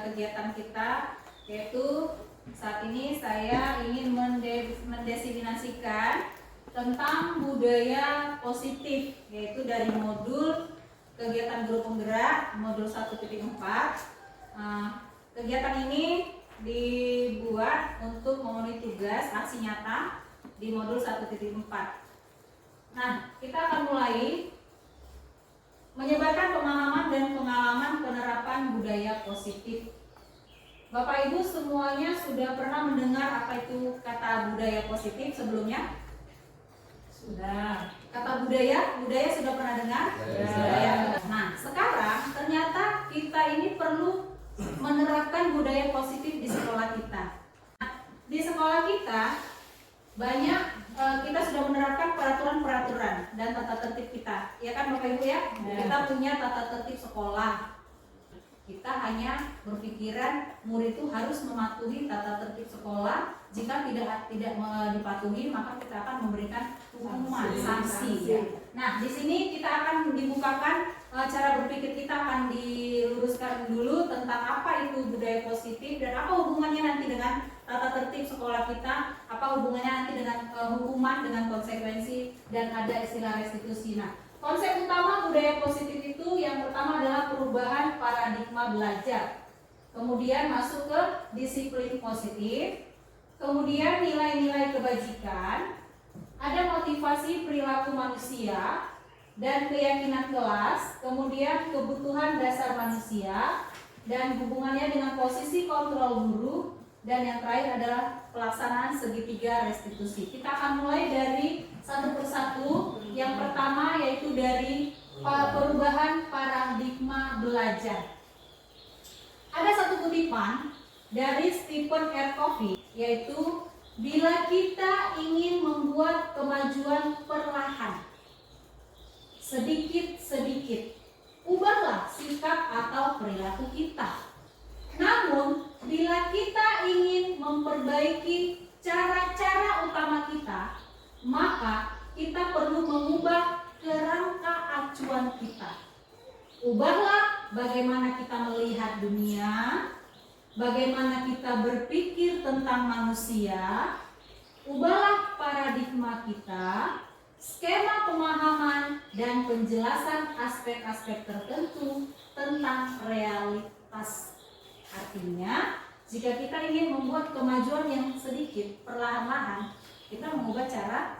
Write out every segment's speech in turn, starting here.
kegiatan kita, yaitu saat ini saya ingin mendefinisikan tentang budaya positif, yaitu dari modul kegiatan guru penggerak modul 1.4. Kegiatan ini dibuat untuk memenuhi tugas aksi nyata di modul 1.4. Nah, kita akan mulai menyebarkan pemahaman dan pengalaman penerapan budaya positif. Bapak Ibu semuanya sudah pernah mendengar apa itu kata budaya positif sebelumnya? Sudah. Kata budaya sudah pernah dengar? Budaya. Nah, sekarang ternyata kita ini perlu menerapkan budaya positif di sekolah kita. Nah, di sekolah kita banyak kita sudah menerapkan peraturan-peraturan dan tata tertib kita, ya kan Bapak Ibu ya? Kita punya tata tertib sekolah. Kita hanya berpikiran murid itu harus mematuhi tata tertib sekolah. Jika tidak dipatuhi, maka kita akan memberikan hukuman, sanksi. Ya. Nah, di sini kita akan dibukakan cara berpikir kita akan diluruskan dulu tentang apa itu budaya positif dan apa hubungannya nanti dengan tata tertib sekolah kita, apa hubungannya nanti dengan hukuman, dengan konsekuensi, dan ada istilah restitusi. Nah, konsep utama budaya positif itu yang pertama adalah perubahan paradigma belajar, kemudian masuk ke disiplin positif, kemudian nilai-nilai kebajikan, ada motivasi perilaku manusia dan keyakinan kelas, kemudian kebutuhan dasar manusia dan hubungannya dengan posisi kontrol guru, dan yang terakhir adalah pelaksanaan segitiga restitusi. Kita akan mulai dari satu persatu. Yang pertama yaitu dari perubahan paradigma belajar. Ada satu kutipan dari Stephen R. Covey, yaitu bila kita ingin membuat kemajuan perlahan, sedikit-sedikit, ubahlah sikap atau perilaku kita. Namun, bila kita ingin memperbaiki cara-cara utama kita, maka kita perlu mengubah kerangka acuan kita. Ubahlah bagaimana kita melihat dunia, bagaimana kita berpikir tentang manusia, ubahlah paradigma kita, skema pemahaman, dan penjelasan aspek-aspek tertentu tentang realitas. Artinya, jika kita ingin membuat kemajuan yang sedikit, perlahan-lahan, kita mengubah cara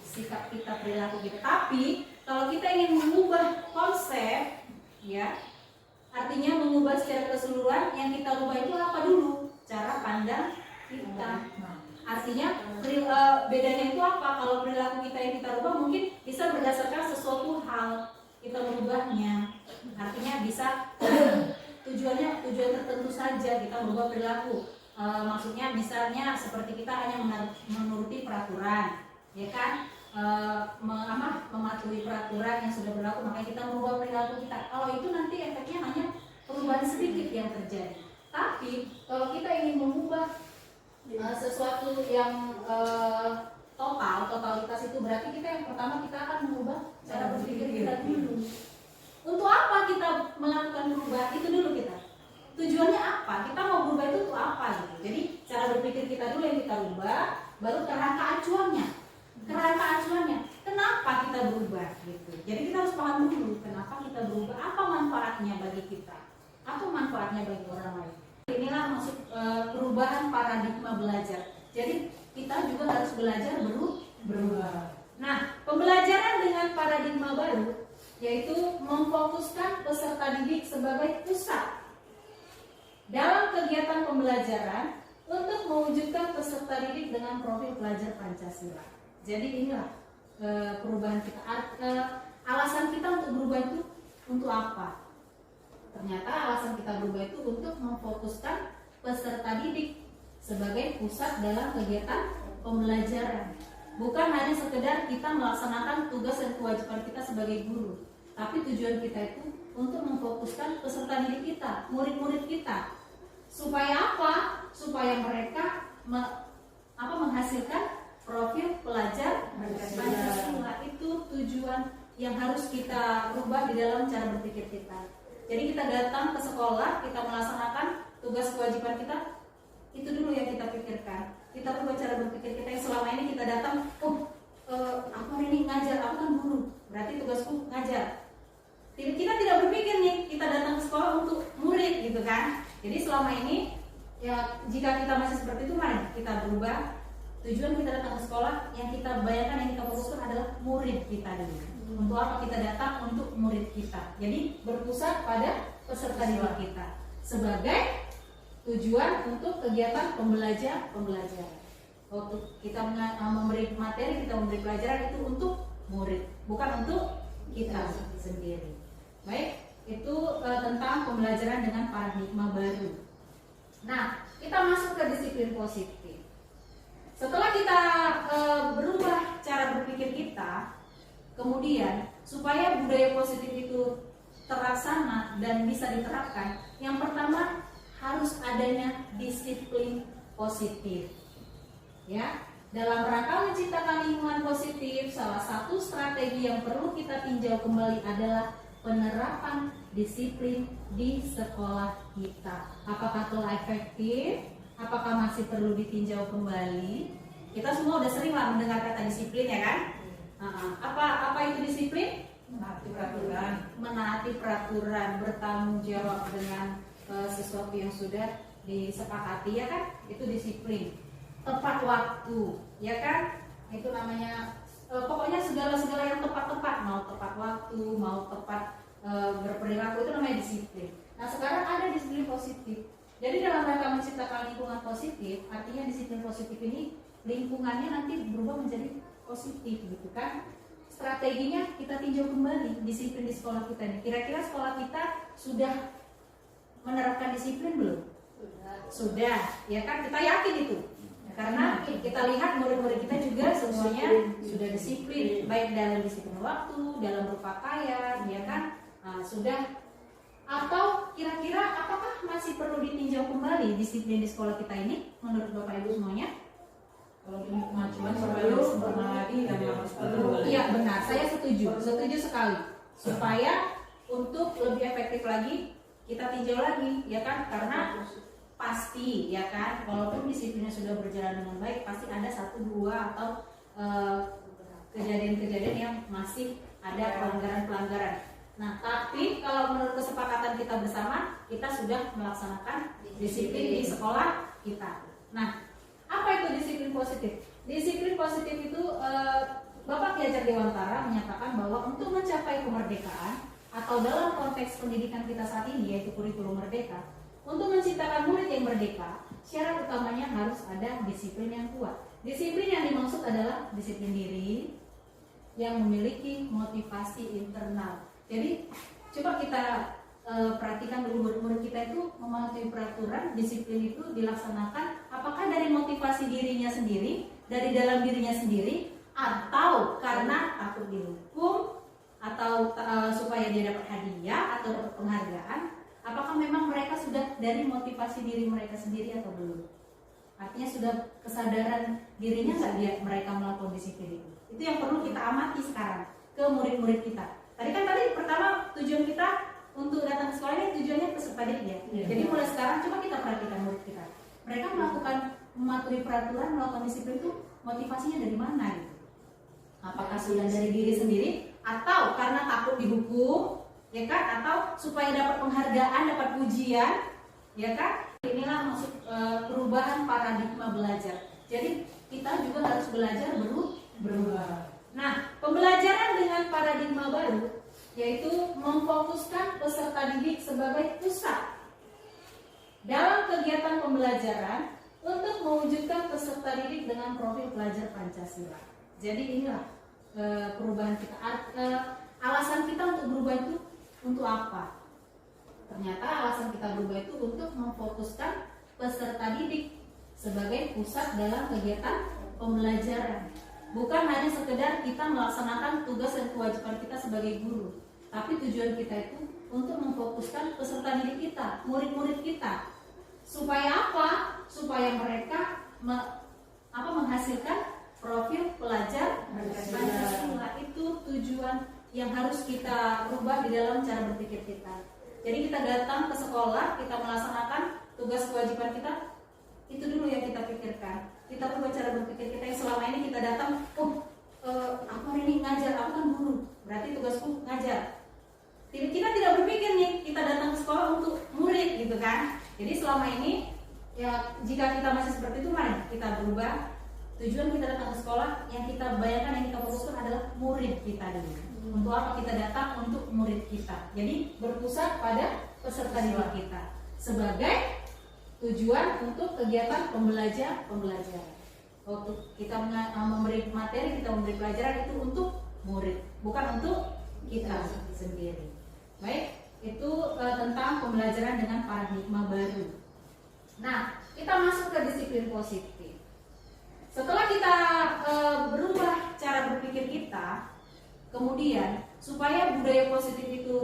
sikap kita, perilaku kita. Tapi kalau kita ingin mengubah konsep, ya, artinya mengubah secara keseluruhan, yang kita ubah itu apa dulu? Cara pandang kita. Artinya bedanya itu apa? Kalau perilaku kita yang kita ubah mungkin bisa berdasarkan sesuatu hal, kita merubahnya. Artinya bisa tujuan tertentu saja kita merubah perilaku. Maksudnya misalnya seperti kita hanya menuruti peraturan, ya kan, mematuhi peraturan yang sudah berlaku, makanya kita merubah perilaku kita. Kalau itu nanti efeknya hanya perubahan sedikit yang terjadi. Tapi kalau kita ingin mengubah sesuatu yang totalitas, itu berarti kita yang pertama kita akan mengubah cara berpikir kita dulu. Untuk apa kita melakukan perubahan itu dulu kita? Tujuannya apa? Kita mau berubah itu untuk apa gitu. Jadi cara berpikir kita dulu yang kita ubah, baru kerangka acuannya. Kenapa kita berubah gitu. Jadi kita harus paham dulu kenapa kita berubah, apa manfaatnya bagi kita, apa manfaatnya bagi orang lain. Inilah maksud perubahan paradigma belajar. Jadi kita juga harus belajar berubah. Nah, pembelajaran dengan paradigma baru yaitu memfokuskan peserta didik sebagai pusat dalam kegiatan pembelajaran untuk mewujudkan peserta didik dengan profil pelajar Pancasila. Jadi inilah perubahan kita. Alasan kita untuk berubah itu untuk apa? Ternyata alasan kita berubah itu untuk memfokuskan peserta didik sebagai pusat dalam kegiatan pembelajaran. Bukan hanya sekedar kita melaksanakan tugas dan kewajiban kita sebagai guru, tapi tujuan kita itu untuk memfokuskan peserta didik kita, murid-murid kita. Supaya apa? Supaya mereka menghasilkan profil pelajar Pancasila. Itu tujuan yang harus kita rubah di dalam cara berpikir kita. Jadi kita datang ke sekolah, kita melaksanakan tugas kewajiban kita, itu dulu yang kita pikirkan. Kita rubah cara berpikir kita yang selama ini kita datang, aku hari ini ngajar, aku kan guru, berarti tugasku ngajar. Kita tidak berpikir nih, kita datang ke sekolah untuk murid gitu kan. Jadi selama ini ya jika kita masih seperti itu, mari kita berubah. Tujuan kita datang ke sekolah, yang kita bayangkan, yang kita fokuskan adalah murid kita dulu. Untuk apa kita datang? Untuk murid kita. Jadi berpusat pada peserta didik kita sebagai tujuan untuk kegiatan pembelajaran. Waktu kita memberi materi, kita memberi pelajaran itu untuk murid, bukan untuk kita sendiri. Baik, itu tentang pembelajaran dengan paradigma baru. Nah, kita masuk ke disiplin positif. Setelah kita berubah cara berpikir kita, kemudian supaya budaya positif itu terlaksana dan bisa diterapkan, yang pertama harus adanya disiplin positif. Ya, dalam rangka menciptakan lingkungan positif, salah satu strategi yang perlu kita tinjau kembali adalah penerapan disiplin di sekolah kita. Apakah telah efektif? Apakah masih perlu ditinjau kembali? Kita semua udah sering lah mendengar kata disiplin, ya kan? Apa itu disiplin? Menaati peraturan, bertanggung jawab dengan sesuatu yang sudah disepakati, ya kan? Itu disiplin. Tepat waktu, ya kan? Itu namanya pokoknya segala yang tepat, mau tepat waktu, mau tepat berperilaku, itu namanya disiplin. Nah, sekarang ada disiplin positif. Jadi dalam rangka menciptakan lingkungan positif, artinya disiplin positif ini lingkungannya nanti berubah menjadi positif, gitu kan? Strateginya kita tinjau kembali disiplin di sekolah kita ini. Kira-kira sekolah kita sudah menerapkan disiplin belum? Sudah, ya kan? Kita yakin itu. Karena kita lihat murid-murid kita juga semuanya sudah disiplin, baik dalam disiplin waktu, dalam berpakaian, ya kan? Sudah. Atau kira-kira apakah masih perlu ditinjau kembali disiplin di sekolah kita ini menurut Bapak Ibu semuanya? Kalau kemajuan perlu sempurna lagi dan harus perlu. Iya, benar, saya setuju sekali. Supaya untuk lebih efektif lagi kita tinjau lagi, ya kan? Karena pasti, ya kan, walaupun disiplinnya sudah berjalan dengan baik, pasti ada 1, 2 atau kejadian-kejadian yang masih ada pelanggaran-pelanggaran. Nah, tapi kalau menurut kesepakatan kita bersama, kita sudah melaksanakan disiplin di sekolah kita. Nah, apa itu disiplin positif? Disiplin positif itu Bapak Ki Hajar Dewantara menyatakan bahwa untuk mencapai kemerdekaan atau dalam konteks pendidikan kita saat ini, yaitu kurikulum merdeka, untuk menciptakan murid yang merdeka, syarat utamanya harus ada disiplin yang kuat. Disiplin yang dimaksud adalah disiplin diri yang memiliki motivasi internal. Jadi coba kita perhatikan dulu, murid-murid kita itu mematuhi peraturan, disiplin itu dilaksanakan apakah dari motivasi dirinya sendiri, dari dalam dirinya sendiri, atau karena takut dihukum, atau supaya dia dapat hadiah atau dapat penghargaan. Apakah memang mereka sudah dari motivasi diri mereka sendiri atau belum? Artinya sudah kesadaran dirinya nggak mereka melakukan disiplin itu? Itu yang perlu kita amati sekarang ke murid-murid kita. Tadi pertama tujuan kita untuk datang ke sekolah ini tujuannya peserta didik ya. Jadi mulai sekarang coba kita perhatikan murid kita. Mereka mematuhi peraturan, melakukan disiplin itu motivasinya dari mana gitu? Apakah sudah dari diri sendiri atau karena takut dihukum, ya kan? Atau supaya dapat penghargaan, dapat pujian, ya kan? Inilah maksud perubahan paradigma belajar. Jadi kita juga harus belajar berubah. Nah, pembelajaran dengan paradigma baru yaitu memfokuskan peserta didik sebagai pusat dalam kegiatan pembelajaran untuk mewujudkan peserta didik dengan profil pelajar Pancasila. Jadi inilah perubahan kita. Alasan kita untuk berubah itu untuk apa? Ternyata alasan kita berubah itu untuk memfokuskan peserta didik sebagai pusat dalam kegiatan pembelajaran. Bukan hanya sekedar kita melaksanakan tugas dan kewajiban kita sebagai guru, tapi tujuan kita itu untuk memfokuskan peserta didik kita, murid-murid kita. Supaya apa? Supaya mereka menghasilkan profil pelajar Pancasila. Itu tujuan yang harus kita rubah di dalam cara berpikir kita. Jadi kita datang ke sekolah, kita melaksanakan tugas kewajiban kita, itu dulu yang kita pikirkan. Kita ubah cara berpikir kita yang selama ini kita datang, aku hari ini ngajar, aku kan guru, berarti tugasku ngajar. Kita tidak berpikir nih, kita datang ke sekolah untuk murid gitu kan. Jadi selama ini ya jika kita masih seperti itu, mari kita berubah. Tujuan kita datang ke sekolah, yang kita bayangkan, yang kita fokuskan adalah murid kita dulu. Untuk apa kita datang? Untuk murid kita. Jadi berpusat pada peserta didik kita sebagai tujuan untuk kegiatan pembelajaran. Waktu kita memberi materi, kita memberi pelajaran itu untuk murid, bukan untuk kita sendiri. Baik, itu tentang pembelajaran dengan paradigma baru. Nah, kita masuk ke disiplin positif. Setelah kita berubah cara berpikir kita, kemudian supaya budaya positif itu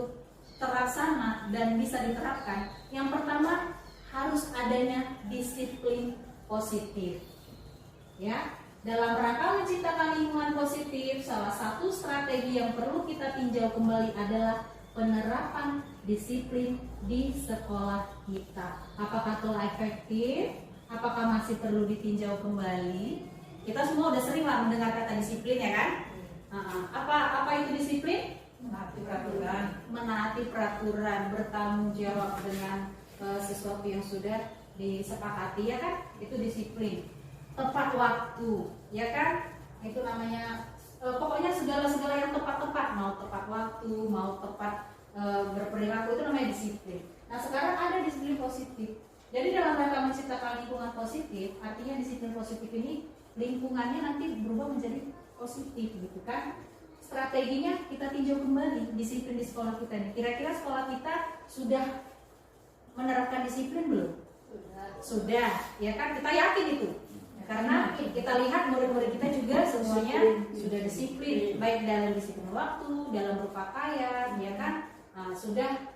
terlaksana dan bisa diterapkan, yang pertama harus adanya disiplin positif. Ya, dalam rangka menciptakan lingkungan positif, salah satu strategi yang perlu kita tinjau kembali adalah penerapan disiplin di sekolah kita. Apakah telah efektif? Apakah masih perlu ditinjau kembali? Kita semua udah sering lah mendengar kata disiplin, ya kan? Apa itu disiplin? Menaati peraturan, bertanggung jawab dengan sesuatu yang sudah disepakati, ya kan? Itu disiplin. Tepat waktu, ya kan? Itu namanya pokoknya segala yang tepat-tepat, mau tepat waktu, mau tepat berperilaku, itu namanya disiplin. Nah, sekarang ada disiplin positif. Jadi dalam rangka menciptakan lingkungan positif, artinya disiplin positif ini lingkungannya nanti berubah menjadi positif, gitu kan? Strateginya kita tinjau kembali disiplin di sekolah kita ini. Kira-kira sekolah kita sudah menerapkan disiplin belum? Sudah, ya kan? Kita yakin itu. Karena kita lihat murid-murid kita juga semuanya sudah disiplin, baik dalam disiplin waktu, dalam berpakaian, ya kan? Nah, sudah.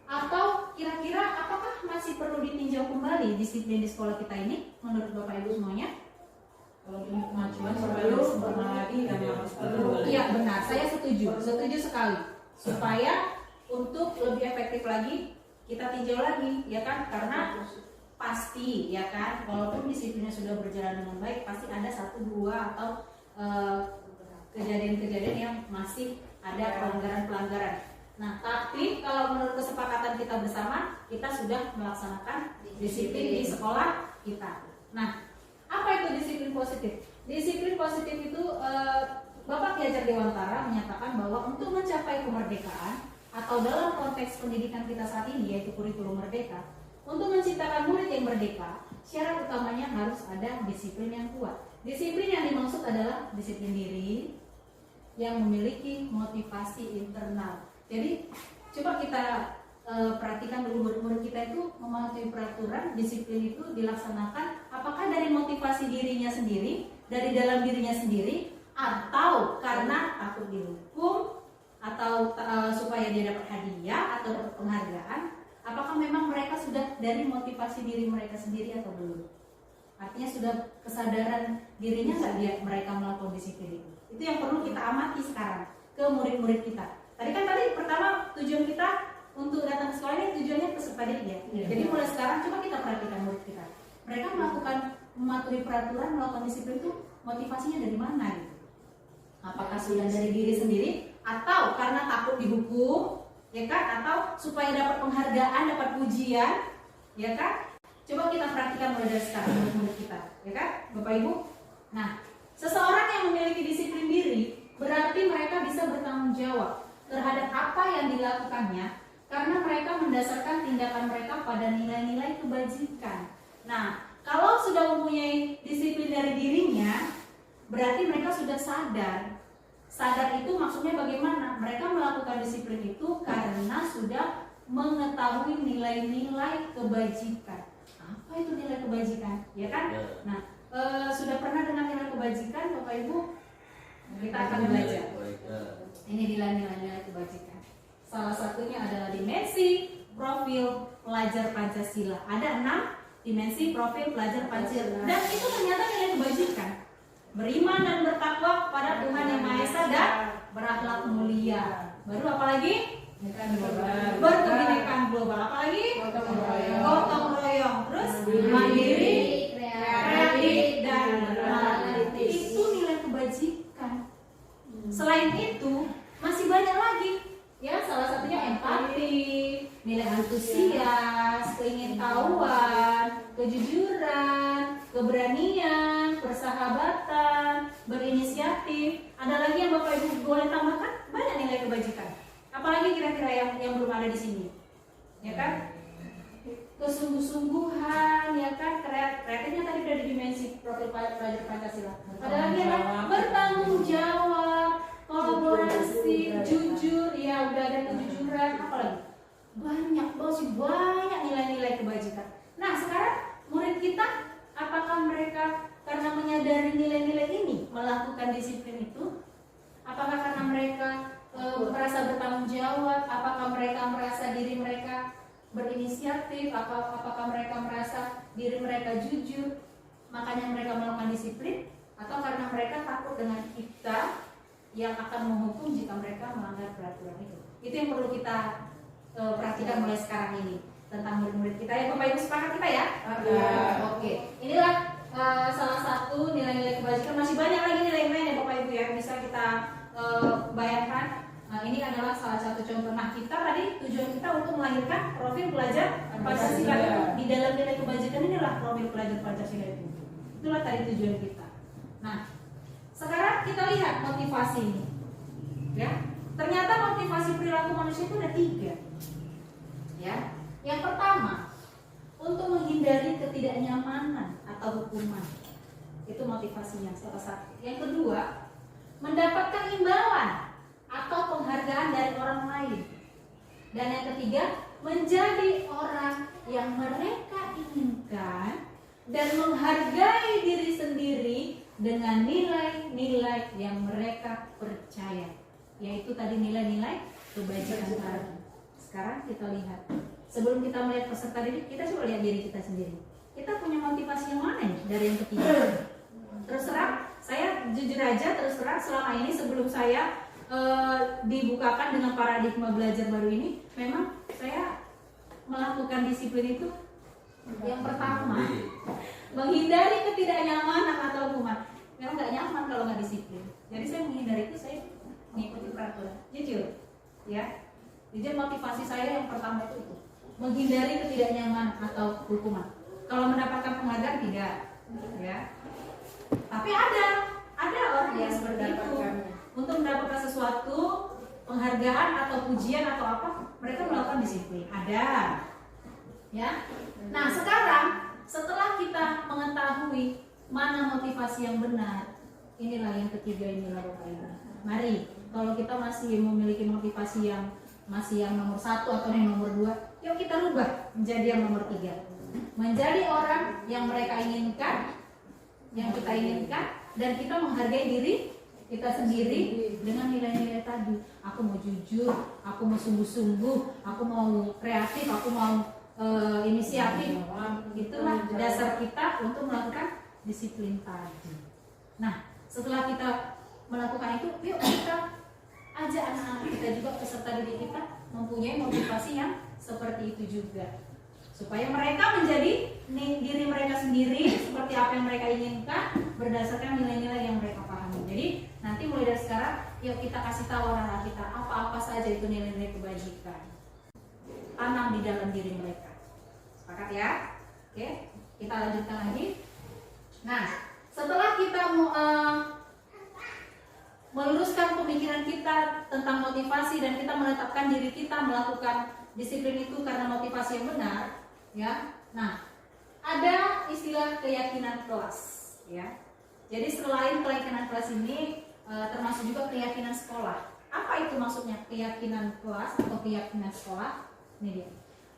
Atau kira-kira apakah masih perlu ditinjau kembali disiplin di sekolah kita ini menurut Bapak Ibu semuanya? Kalau untuk kemajuan perlu sempurna lagi dan harus perlu. Iya benar, saya setuju sekali. Supaya untuk lebih efektif lagi kita tinjau lagi, ya kan? Karena pasti, ya kan, walaupun disiplinnya sudah berjalan dengan baik, pasti ada 1, 2 atau kejadian-kejadian yang masih ada pelanggaran-pelanggaran. Nah, tapi kalau menurut kesepakatan kita bersama, kita sudah melaksanakan disiplin di sekolah kita. Nah, apa itu disiplin positif? Disiplin positif itu Bapak Ki Hajar Dewantara menyatakan bahwa untuk mencapai kemerdekaan atau dalam konteks pendidikan kita saat ini, yaitu kurikulum merdeka, untuk menciptakan murid yang merdeka, syarat utamanya harus ada disiplin yang kuat. Disiplin yang dimaksud adalah disiplin diri yang memiliki motivasi internal. Jadi coba kita perhatikan dulu, murid-murid kita itu mematuhi peraturan, disiplin itu dilaksanakan apakah dari motivasi dirinya sendiri, dari dalam dirinya sendiri, atau karena takut dihukum, atau supaya dia dapat hadiah atau dapat penghargaan. Apakah memang mereka sudah dari motivasi diri mereka sendiri atau belum? Artinya sudah kesadaran dirinya nggak mereka melakukan disiplin itu? Itu yang perlu kita amati sekarang ke murid-murid kita. Tadi pertama tujuan kita untuk datang ke sekolah ini tujuannya peserta didik ya. Jadi mulai sekarang coba kita perhatikan murid kita. Mereka mematuhi peraturan, melakukan disiplin itu motivasinya dari mana gitu? Apakah sudah dari diri sendiri atau karena takut dihukum, ya kan? Atau supaya dapat penghargaan, dapat pujian, ya kan? Coba kita perhatikan mulai dari sekarang murid-murid kita, ya kan, Bapak Ibu? Nah, seseorang yang memiliki disiplin diri berarti mereka bisa bertanggung jawab terhadap apa yang dilakukannya karena mereka mendasarkan tindakan mereka pada nilai-nilai kebajikan. Nah, kalau sudah mempunyai disiplin dari dirinya, berarti mereka sudah sadar. Sadar itu maksudnya bagaimana? Mereka melakukan disiplin itu karena sudah mengetahui nilai-nilai kebajikan. Apa itu nilai kebajikan? Ya kan? Nah, sudah pernah dengar nilai kebajikan, Bapak Ibu? Kita akan belajar. Ini nilai-nilai kebajikan. Salah satunya adalah dimensi profil pelajar Pancasila. Ada 6 dimensi profil pelajar Pancasila. Dan itu ternyata nilai kebajikan. Beriman dan bertakwa kepada Tuhan Yang Maha Esa dan berakhlak mulia. Baru apa lagi? berkebinekaan global, apalagi gotong royong, terus mandiri, kreatif, dan bermanfaat. Itu nilai kebajikan. Selain itu masih banyak lagi, ya, salah satunya empati, nilai antusias, keingintahuan, kejujuran, keberanian, persahabatan, berinisiatif. Ada lagi yang Bapak Ibu boleh tambahkan? Banyak nilai kebajikan. Apalagi kira-kira yang belum ada di sini, ya kan? Kesungguh-sungguhan, ya kan? Kreatifnya tadi udah di dimensi profil pelajar Pancasila. Ada lagi yang bertanggung jawab, kolaborasi, jujur, ya udah ada kejujuran, apalagi banyak banyak nilai-nilai kebajikan. Nah sekarang murid kita, apakah mereka karena menyadari nilai-nilai ini melakukan disiplin itu? Apakah karena mereka merasa bertanggung jawab? Apakah mereka merasa diri mereka berinisiatif? Apakah mereka merasa diri mereka jujur, makanya mereka melakukan disiplin? Atau karena mereka takut dengan kita yang akan menghukum jika mereka melanggar peraturan itu? Itu yang perlu kita perhatikan mulai sekarang ini tentang murid-murid kita. Ya Bapak Ibu, sepakat kita ya? Oke. Inilah salah satu nilai-nilai kebajikan. Masih banyak lagi nilai-nilai ya Bapak Ibu ya, bisa kita bayangkan. Ini adalah salah satu contoh. Nah kita tadi tujuan kita untuk melahirkan profil pelajar Pancasila itu. Di dalam nilai kebajikan inilah profil pelajar Pancasila itu. Itulah tadi tujuan kita. Nah sekarang kita lihat motivasi ini, ya. Ternyata motivasi perilaku manusia itu ada 3, ya. Yang pertama, untuk menghindari ketidaknyamanan atau hukuman. Itu motivasinya salah satu. Yang kedua, mendapatkan imbalan atau penghargaan dari orang lain. Dan yang ketiga, menjadi orang yang mereka inginkan dan menghargai diri sendiri dengan nilai-nilai yang mereka percaya, yaitu tadi nilai-nilai kebajikan tadi. Sekarang kita lihat, sebelum kita melihat peserta didik, kita coba lihat diri kita sendiri. Kita punya motivasi yang mana nih dari yang ketiga? Terus terang, saya jujur aja terus terang, selama ini sebelum saya dibukakan dengan paradigma belajar baru ini, memang saya melakukan disiplin itu yang pertama, menghindari ketidaknyamanan atau hukuman. Memang nggak nyaman kalau nggak disiplin. Jadi saya menghindari itu, saya mengikuti peraturan. Jujur, ya. Jujur motivasi saya yang pertama itu menghindari ketidaknyamanan atau hukuman. Kalau mendapatkan penghargaan tidak, ya. Tapi ada orang yang seperti itu. Untuk mendapatkan sesuatu, penghargaan atau pujian atau apa, mereka melakukan disiplin. Ada, ya. Nah sekarang setelah kita mengetahui mana motivasi yang benar, inilah yang ketiga, inilah Bapak Ibu. Mari, kalau kita masih memiliki motivasi yang masih yang nomor 1 atau yang nomor 2, yuk kita rubah menjadi yang nomor 3. Menjadi orang yang mereka inginkan, yang kita inginkan, dan kita menghargai diri kita sendiri dengan nilai-nilai tadi. Aku mau jujur, aku mau sungguh-sungguh, aku mau kreatif, aku mau inisiatif. Itulah dasar kita untuk melakukan disiplin tadi. Nah, setelah kita melakukan itu, yuk kita ajak anak-anak kita juga, peserta didik kita, mempunyai motivasi yang seperti itu juga, supaya mereka menjadi diri mereka sendiri seperti apa yang mereka inginkan berdasarkan nilai-nilai yang mereka pahami. Jadi nanti mulai dari sekarang, yuk kita kasih tahu anak-anak kita apa-apa saja itu nilai-nilai kebajikan, tanam di dalam diri mereka. Sepakat ya? Oke, kita lanjutkan lagi. Nah, setelah kita meluruskan pemikiran kita tentang motivasi dan kita menetapkan diri kita melakukan disiplin itu karena motivasi yang benar, ya. Nah, ada istilah keyakinan kelas, ya. Jadi selain keyakinan kelas ini termasuk juga keyakinan sekolah. Apa itu maksudnya keyakinan kelas atau keyakinan sekolah? Ini dia.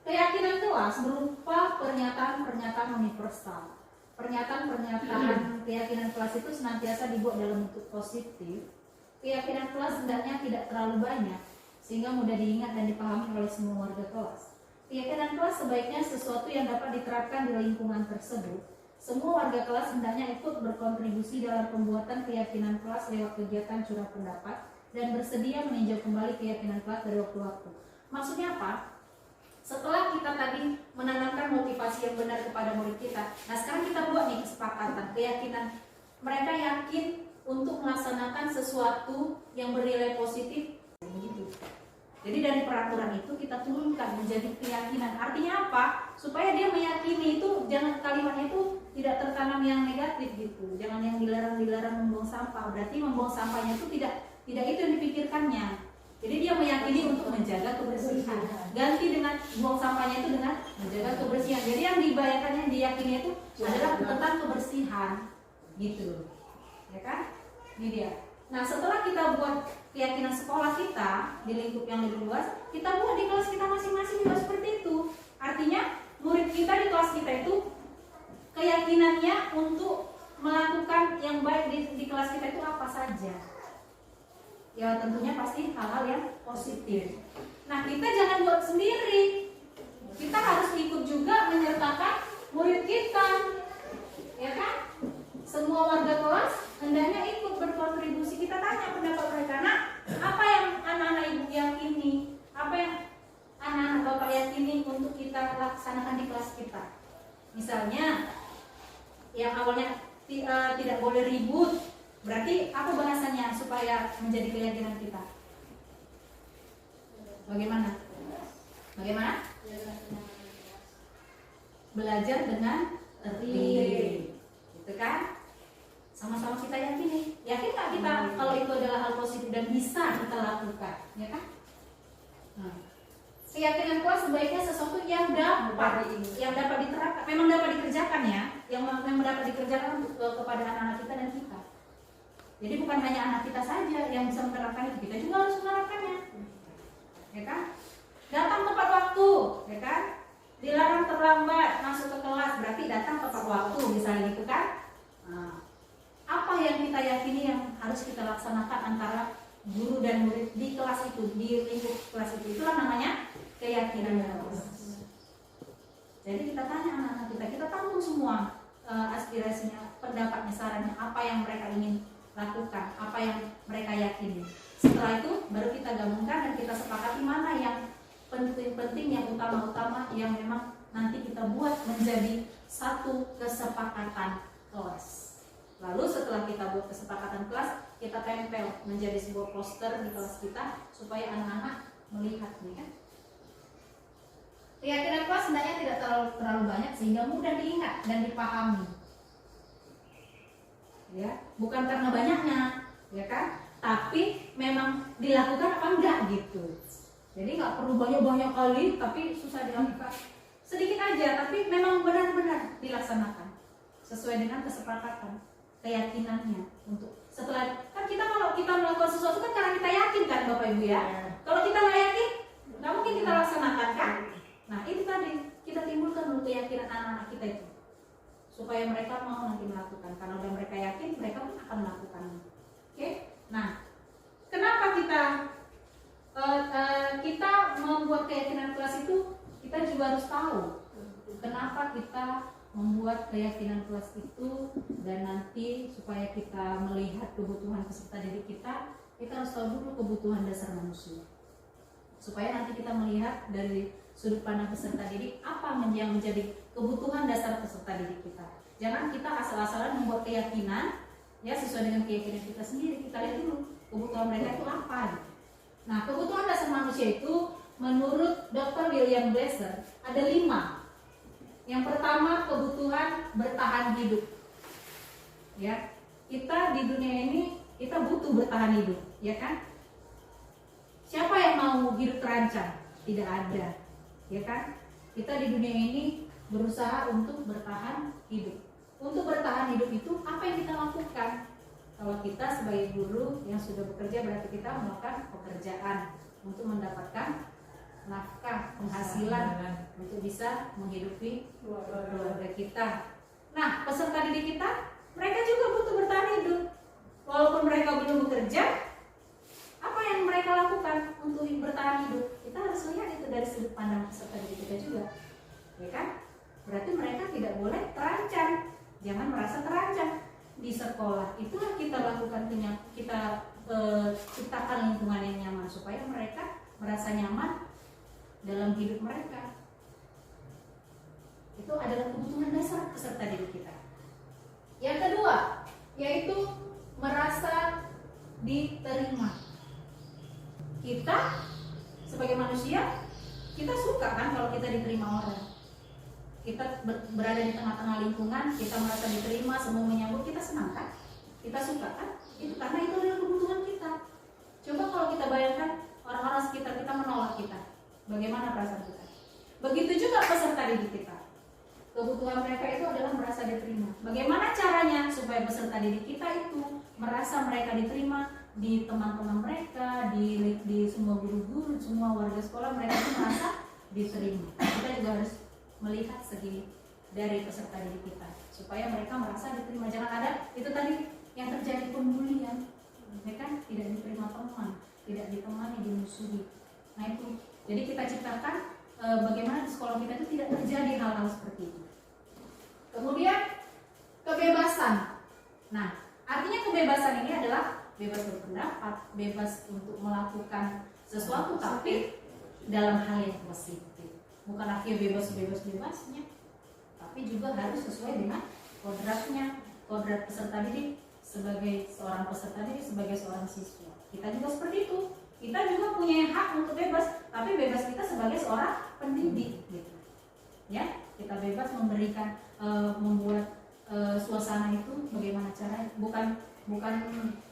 Keyakinan kelas berupa pernyataan-pernyataan universal. Pernyataan-pernyataan keyakinan kelas itu senantiasa dibuat dalam bentuk positif. Keyakinan kelas hendaknya tidak terlalu banyak sehingga mudah diingat dan dipahami oleh semua warga kelas. Keyakinan kelas sebaiknya sesuatu yang dapat diterapkan di lingkungan tersebut. Semua warga kelas hendaknya ikut berkontribusi dalam pembuatan keyakinan kelas lewat kegiatan curah pendapat dan bersedia meninjau kembali keyakinan kelas dari waktu ke waktu. Maksudnya apa? Setelah kita tadi menanamkan motivasi yang benar kepada murid kita, nah sekarang kita buat nih kesepakatan, keyakinan. Mereka yakin untuk melaksanakan sesuatu yang bernilai positif. Jadi dari peraturan itu kita turunkan menjadi keyakinan. Artinya apa? Supaya dia meyakini itu, jangan kalimatnya itu tidak tertanam yang negatif gitu. Jangan yang dilarang membuang sampah. Berarti membuang sampahnya itu tidak itu yang dipikirkannya. Jadi dia meyakini untuk menjaga kebersihan. Ganti dengan buang sampahnya itu dengan menjaga kebersihan. Jadi yang dibayangkannya, yang diyakini itu adalah tentang kebersihan, gitu, ya kan? Ini dia. Nah setelah kita buat keyakinan sekolah kita di lingkup yang lebih luas, kita buat di kelas kita masing-masing juga seperti itu. Artinya murid kita di kelas kita itu keyakinannya untuk melakukan yang baik di kelas kita itu apa saja. Ya tentunya pasti hal-hal yang positif. Nah kita jangan buat sendiri, kita harus ikut juga menyertakan murid kita, ya kan? Semua warga kelas hendaknya ikut berkontribusi. Kita tanya pendapat mereka. Nah, apa yang anak-anak ibu yakini, apa yang anak-anak bapak yakini untuk kita laksanakan di kelas kita. Misalnya yang awalnya tidak boleh ribut, berarti apa bahasannya supaya menjadi keyakinan kita? Bagaimana? Belajar dengan tertib, gitu kan? Sama-sama kita yakini. Yakin nggak kita kalau itu adalah hal positif dan bisa kita lakukan, ya kan? Nah, keyakinan kuat sebaiknya sesuatu yang dapat diterapkan, memang dapat dikerjakan ya, yang dapat dikerjakan kepada anak-anak kita dan kita. Jadi bukan hanya anak kita saja yang bisa menerapkan itu, kita juga harus menerapkannya, ya kan? Datang tepat waktu, ya kan? Dilarang terlambat masuk ke kelas, berarti datang tepat waktu, misalnya gitu kan? Nah, apa yang kita yakini yang harus kita laksanakan antara guru dan murid di kelas itu, di lingkup kelas itu, itulah namanya keyakinan dalam kelas. Jadi kita tanya anak-anak kita tampung semua aspirasinya, pendapatnya, sarannya, apa yang mereka ingin lakukan, apa yang mereka yakini. Setelah itu baru kita gabungkan dan kita sepakati mana yang penting-penting, yang utama-utama, yang memang nanti kita buat menjadi satu kesepakatan kelas. Lalu setelah kita buat kesepakatan kelas, kita tempel menjadi sebuah poster di kelas kita supaya anak-anak melihat, nih kan? Keyakinan kelas sebenarnya tidak terlalu banyak sehingga mudah diingat dan dipahami. Ya, bukan karena banyaknya, ya kan? Tapi memang dilakukan apa enggak gitu. Jadi nggak perlu banyak-banyak kali, tapi susah dilakukan. Sedikit aja, tapi memang benar-benar dilaksanakan sesuai dengan kesepakatan. Keyakinannya untuk setelah kan kita kalau kita melakukan sesuatu kan karena kita yakin kan Bapak Ibu ya. Kalau kita nggak yakin nggak mungkin kita laksanakan kan. Nah itu tadi kita timbulkan dulu keyakinan anak-anak kita itu supaya mereka mau nanti melakukan, karena udah mereka yakin mereka pun akan melakukannya. Oke? Nah kenapa kita membuat keyakinan kelas itu, kita juga harus tahu kenapa kita membuat keyakinan kelas itu, dan nanti supaya kita melihat kebutuhan peserta didik kita harus tahu dulu kebutuhan dasar manusia. Supaya nanti kita melihat dari sudut pandang peserta didik apa yang menjadi kebutuhan dasar peserta didik kita. Jangan kita asal-asalan membuat keyakinan ya sesuai dengan keyakinan kita sendiri. Kita lihat dulu kebutuhan mereka itu apa. Nah, kebutuhan dasar manusia itu menurut Dr. William Glasser ada 5. Yang pertama, kebutuhan bertahan hidup. Ya, kita di dunia ini kita butuh bertahan hidup, ya kan? Siapa yang mau hidup terancam? Tidak ada, ya kan? Kita di dunia ini berusaha untuk bertahan hidup. Untuk bertahan hidup itu apa yang kita lakukan? Kalau kita sebagai guru yang sudah bekerja, berarti kita melakukan pekerjaan untuk mendapatkan nafkah, penghasilan untuk bisa menghidupi keluarga kita. Nah, peserta didik kita, mereka juga butuh bertahan hidup. Walaupun mereka belum bekerja, apa yang mereka lakukan untuk bertahan hidup? Kita harus lihat itu dari sudut pandang peserta didik kita juga, ya kan? Berarti mereka tidak boleh terancam. Jangan merasa terancam di sekolah. Itulah kita lakukan, kita ciptakan lingkungan yang nyaman supaya mereka merasa nyaman dalam hidup mereka. Itu adalah kebutuhan dasar peserta didik kita. Yang kedua, yaitu merasa diterima. Kita sebagai manusia, kita suka kan kalau kita diterima orang. Kita berada di tengah-tengah lingkungan, kita merasa diterima, semua menyambut, kita senang kan? Kita suka kan? Itu karena itu adalah kebutuhan kita. Coba kalau kita bayangkan orang-orang sekitar kita menolak kita, bagaimana perasaan kita? Begitu juga peserta didik kita. Kebutuhan mereka itu adalah merasa diterima. Bagaimana caranya supaya peserta didik kita itu merasa mereka diterima di teman-teman mereka, di semua guru-guru, semua warga sekolah, mereka itu merasa diterima. Kita juga harus melihat segi dari peserta didik kita supaya mereka merasa diterima. Jangan ada itu tadi yang terjadi pembulian, ya kan? Tidak diterima teman, tidak ditemani, dimusuhi. Nah itu, jadi kita ciptakan bagaimana di sekolah kita itu tidak terjadi hal-hal seperti itu. Kemudian kebebasan. Nah, artinya kebebasan ini adalah bebas berpendapat, bebas untuk melakukan sesuatu, tapi dalam hal yang positif. Bukan artinya bebas-bebasnya, tapi juga harus sesuai dengan kodratnya, kodrat peserta didik sebagai seorang peserta didik, sebagai seorang siswa. Kita juga seperti itu. Kita juga punya hak untuk bebas, tapi bebas kita sebagai seorang pendidik, gitu. Ya, kita bebas memberikan, membuat suasana itu bagaimana caranya, bukan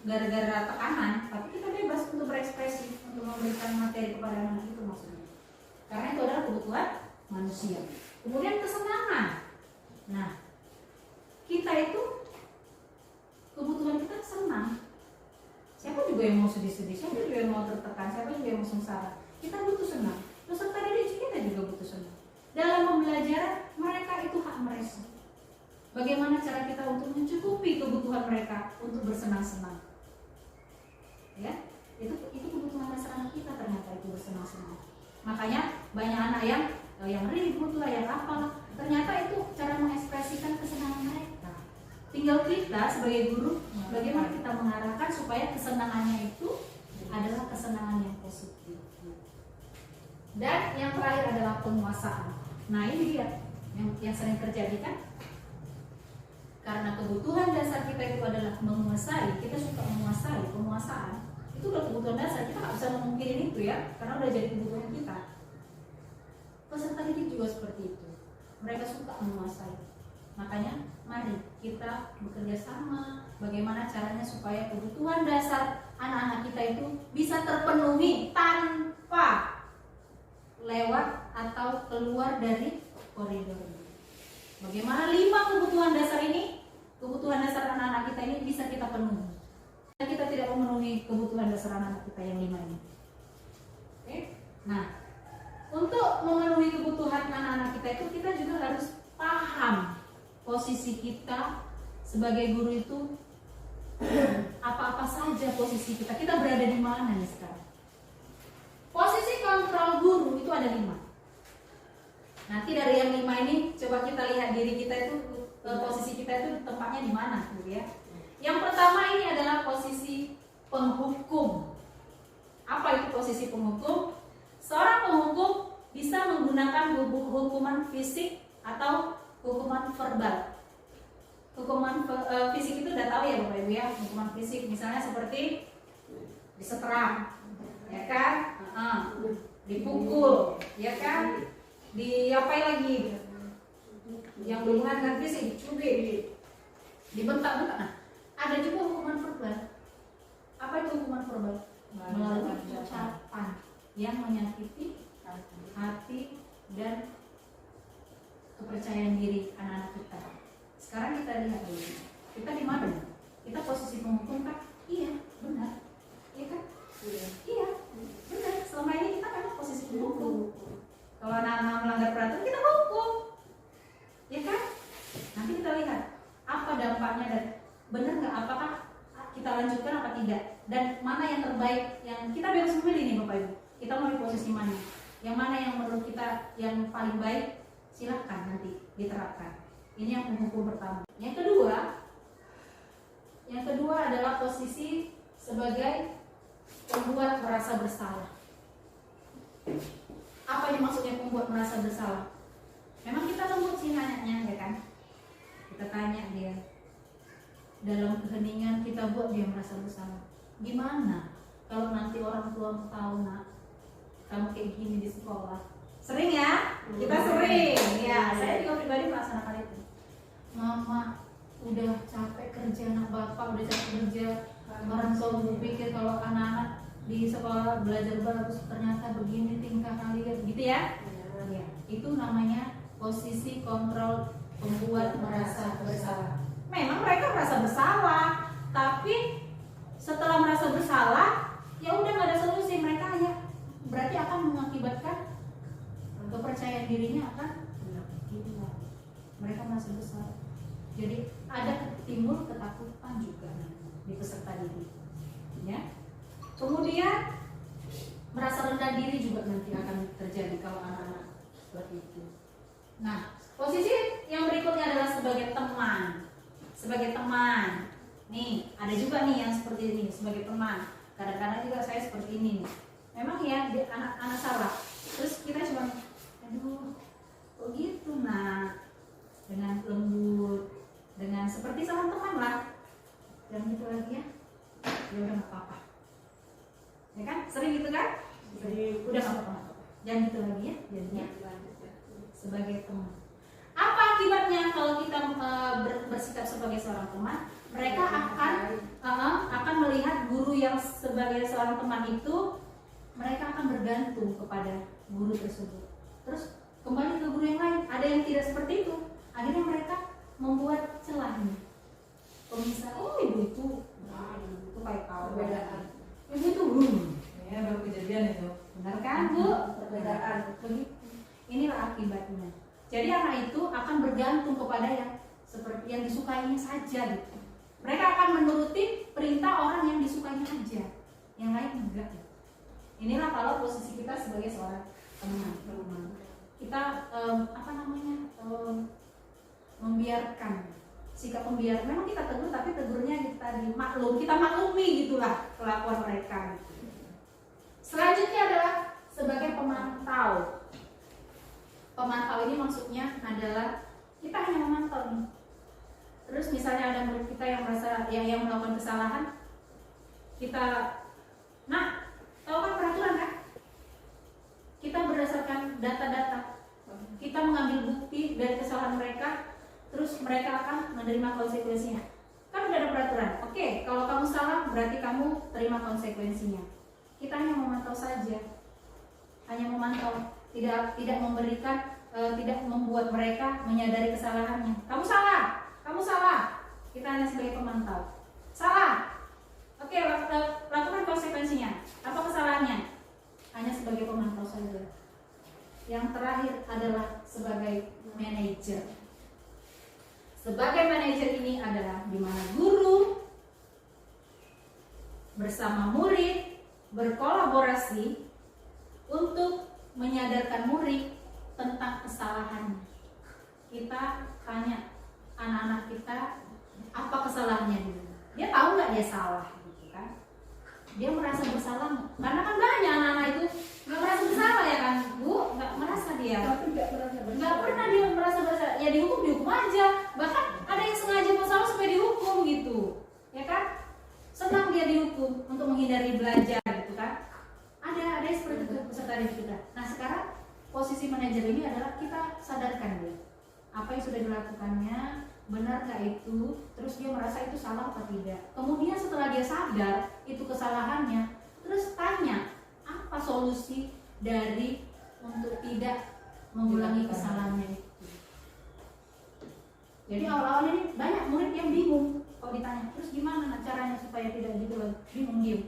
gara-gara tekanan, tapi kita bebas untuk berekspresi, untuk memberikan materi kepada anak itu maksudnya. Karena itu adalah kebutuhan manusia. Kemudian kesenangan. Nah, kita itu kebutuhan kita senang. Siapa juga yang mau sedih-sedih, siapa juga yang mau tertekan, siapa juga yang mau sengsara. Kita butuh senang. Peserta didik kita juga butuh senang. Dalam pembelajaran mereka itu hak mereka. Bagaimana cara kita untuk mencukupi kebutuhan mereka untuk bersenang-senang? Ya, itu kebutuhan dasar anak kita ternyata itu bersenang-senang. Makanya banyak anak yang ribut lah, yang apalah. Ternyata itu cara mengekspresikan kesenangan mereka. Tinggal kita sebagai guru, bagaimana kita mengarahkan supaya kesenangannya itu adalah kesenangan yang positif. Dan yang terakhir adalah penguasaan. Nah ini dia yang sering terjadi kan? Karena kebutuhan dasar kita itu adalah menguasai, kita suka menguasai, penguasaan. Itu udah kebutuhan dasar, kita nggak bisa memungkirin itu ya, karena udah jadi kebutuhan kita. Peserta didik juga seperti itu, mereka suka menguasai. Makanya mari kita bekerja sama, bagaimana caranya supaya kebutuhan dasar anak-anak kita itu bisa terpenuhi tanpa lewat atau keluar dari koridor ini. Bagaimana 5 kebutuhan dasar ini, kebutuhan dasar anak-anak kita ini bisa kita penuhi. Kita tidak memenuhi kebutuhan dasar anak-anak kita yang 5 ini. Oke? Nah, untuk memenuhi kebutuhan anak-anak kita itu kita juga harus paham posisi kita sebagai guru itu. Apa-apa saja posisi kita berada di mana nih sekarang. Posisi kontrol guru itu ada 5. Nanti dari yang 5 ini coba kita lihat diri kita itu, posisi kita itu tempatnya di mana gitu ya. Yang pertama ini adalah posisi penghukum. Apa itu posisi penghukum? Seorang penghukum bisa menggunakan hukuman fisik atau hukuman verbal. Hukuman fisik itu udah tahu ya Bapak Ibu ya, hukuman fisik misalnya seperti diseterang, ya kan, dipukul, ya kan, diapain lagi, yang berhubungan dengan fisik, dicubit, dibentak-bentak. Nah, ada juga hukuman verbal. Apa itu hukuman verbal? Melalui ucapan yang menyakiti hati dan kepercayaan diri anak-anak kita. Sekarang kita lihat dulu, kita di mana? Kita posisi penghukum kan? Iya, benar. Iya kan? Iya, benar. Selama ini kita memang posisi penghukum. Kalau anak-anak melanggar peraturan, kita hukum, ya kan? Nanti kita lihat apa dampaknya dan benar nggak? Apakah kita lanjutkan apa tidak? Dan mana yang terbaik? Yang kita bebas memilih nih Bapak Ibu. Kita mau di posisi mana? Yang mana yang menurut kita yang paling baik? Silahkan nanti diterapkan. Ini yang penghukum pertama. Yang kedua adalah posisi sebagai pembuat merasa bersalah. Apa yang maksudnya membuat merasa bersalah? Memang kita lembut sih nanya ya kan? Kita tanya dia, dalam keheningan kita buat dia merasa bersalah. Gimana kalau nanti orang tua tahu nak, kamu kayak gini di sekolah? Sering ya? Kita sering. Ya, saya juga pribadi melaksanakan itu. Mama udah capek kerja, anak bapak udah capek kerja. Orang tua berpikir kalau anak-anak di sekolah belajar bagus, ternyata begini tingkah kalian, gitu ya? Ya, itu namanya posisi kontrol membuat merasa bersalah. Memang mereka merasa bersalah, tapi setelah merasa bersalah, ya udah nggak ada solusi. Mereka ya berarti akan mengakibatkan kepercayaan dirinya akan hilang. Mereka merasa bersalah. Jadi ada timbul ketakutan juga di peserta didik. Ya. Kemudian merasa rendah diri juga nanti akan terjadi kalau anak-anak seperti itu. Nah, posisi yang berikutnya adalah sebagai teman. Sebagai teman. Nih, ada juga nih yang seperti ini sebagai teman. Kadang-kadang juga saya seperti ini nih. Memang ya anak-anak salah. Terus kita cuma, aduh, kok gitu nak? Dengan lembut, dengan seperti sama teman lah. Jangan gitu lagi ya. Ya udah nggak apa-apa. Ya kan? Sering gitu kan? Sering. Udah nggak apa-apa. Jangan gitu lagi ya. Jadinya sebagai teman. Apa akibatnya kalau kita bersikap sebagai seorang teman? Mereka akan melihat guru yang sebagai seorang teman itu, mereka akan bergantung kepada guru tersebut. Terus kembali ke guru yang lain, ada yang tidak seperti itu. Akhirnya mereka membuat celah nih. Pemisah, oh ibu itu kayak kau. Perbedaan. Ibu itu Ya baru kejadian itu. benar kan bu? Perbedaan. Begitu. Inilah akibatnya. Jadi anak itu akan bergantung kepada yang seperti yang disukainya saja gitu. Mereka akan menuruti perintah orang yang disukainya aja, yang lain enggak. Inilah kalau posisi kita sebagai seorang teman. Kita membiarkan sikap membiarkan. Memang kita tegur, tapi tegurnya kita maklumi gitulah kelakuan mereka. Gitu. Selanjutnya adalah sebagai pemantau. Pemantau ini maksudnya adalah kita hanya memantau nih. Terus misalnya ada murid kita yang merasa yang melakukan kesalahan, kita, nah, tahu kan peraturan kan? Kita berdasarkan data-data, kita mengambil bukti dari kesalahan mereka, terus mereka akan menerima konsekuensinya. Kan udah ada peraturan. Oke, kalau kamu salah berarti kamu terima konsekuensinya. Kita hanya memantau saja, hanya memantau. Tidak memberikan, tidak membuat mereka menyadari kesalahannya. Kamu salah. Kita hanya sebagai pemantau. Salah. Oke, lakukan konsekuensinya. Apa kesalahannya? Hanya sebagai pemantau saja. Yang terakhir adalah sebagai manajer. Sebagai manajer ini adalah di mana guru bersama murid berkolaborasi untuk menyadarkan murid tentang kesalahannya. Kita tanya anak-anak kita apa kesalahannya dulu. Dia tahu nggak dia salah, gitu kan? Dia merasa bersalah nggak? Karena kan banyak anak-anak itu nggak merasa bersalah ya kan, bu? Nggak merasa dia. Nggak pernah dia merasa bersalah. Ya dihukum aja. Bahkan ada yang sengaja bersalah supaya dihukum gitu, ya kan? Senang dia dihukum untuk menghindari belajar, gitu kan? Ada seperti itu peserta didik kita. Nah sekarang posisi manajer ini adalah kita sadarkan dia apa yang sudah dilakukannya, benar nggak itu, terus dia merasa itu salah atau tidak. Kemudian setelah dia sadar itu kesalahannya, terus tanya apa solusi dari untuk tidak mengulangi kesalahannya itu. Jadi awal-awal ini banyak murid yang bingung kalau ditanya, terus gimana caranya supaya tidak gitu loh, bingung diem.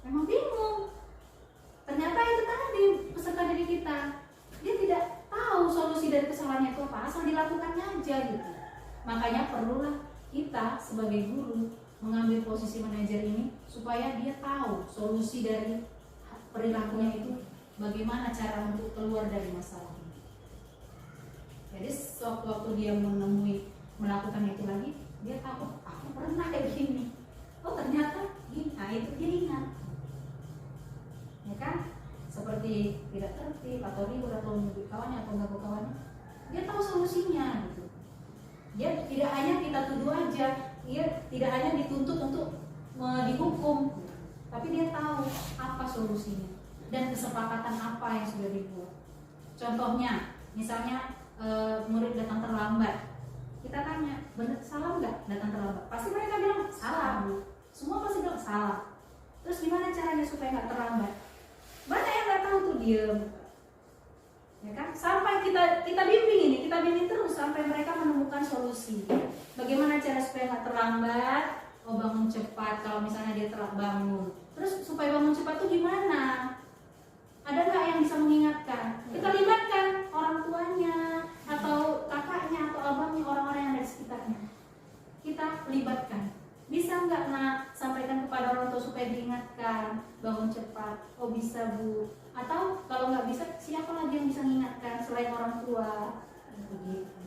Memang bingung. Ternyata itu tadi peserta didik kita, dia tidak tahu solusi dari kesalahannya itu apa, asal dilakukannya aja gitu. Makanya perlulah kita sebagai guru mengambil posisi manajer ini supaya dia tahu solusi dari perilakunya itu, bagaimana cara untuk keluar dari masalah ini. Jadi waktu dia melakukan itu lagi, dia tahu, aku pernah kayak gini. Oh ternyata gini, nah itu dia ingat. Ya kan? seperti tidak tertib atau ribut atau menyebut kawannya atau ganggu kawannya, dia tahu solusinya gitu. Dia tidak hanya kita tuduh aja, dia tidak hanya dituntut untuk dihukum, tapi dia tahu apa solusinya dan kesepakatan apa yang sudah dibuat. Contohnya, misalnya murid datang terlambat, kita tanya, benar salah nggak datang terlambat? Pasti mereka bilang salah, Bu. Semua pasti bilang salah. Terus gimana caranya supaya nggak terlambat? Banyak yang nggak tahu tuh, diem, ya kan? Sampai kita bimbing ini, kita bimbing terus sampai mereka menemukan solusi. Bagaimana cara supaya nggak terlambat? Oh, bangun cepat. Kalau misalnya dia telat bangun, terus supaya bangun cepat tuh gimana? Ada nggak yang bisa mengingatkan? Kita libatkan orang tuanya atau kakaknya atau abangnya, orang-orang yang ada di sekitarnya. Kita libatkan. Bisa nggak nak sampaikan kepada orang tua supaya diingatkan bangun cepat? Oh bisa, Bu. Atau kalau nggak bisa, siapa lagi yang bisa mengingatkan selain orang tua? Begitu.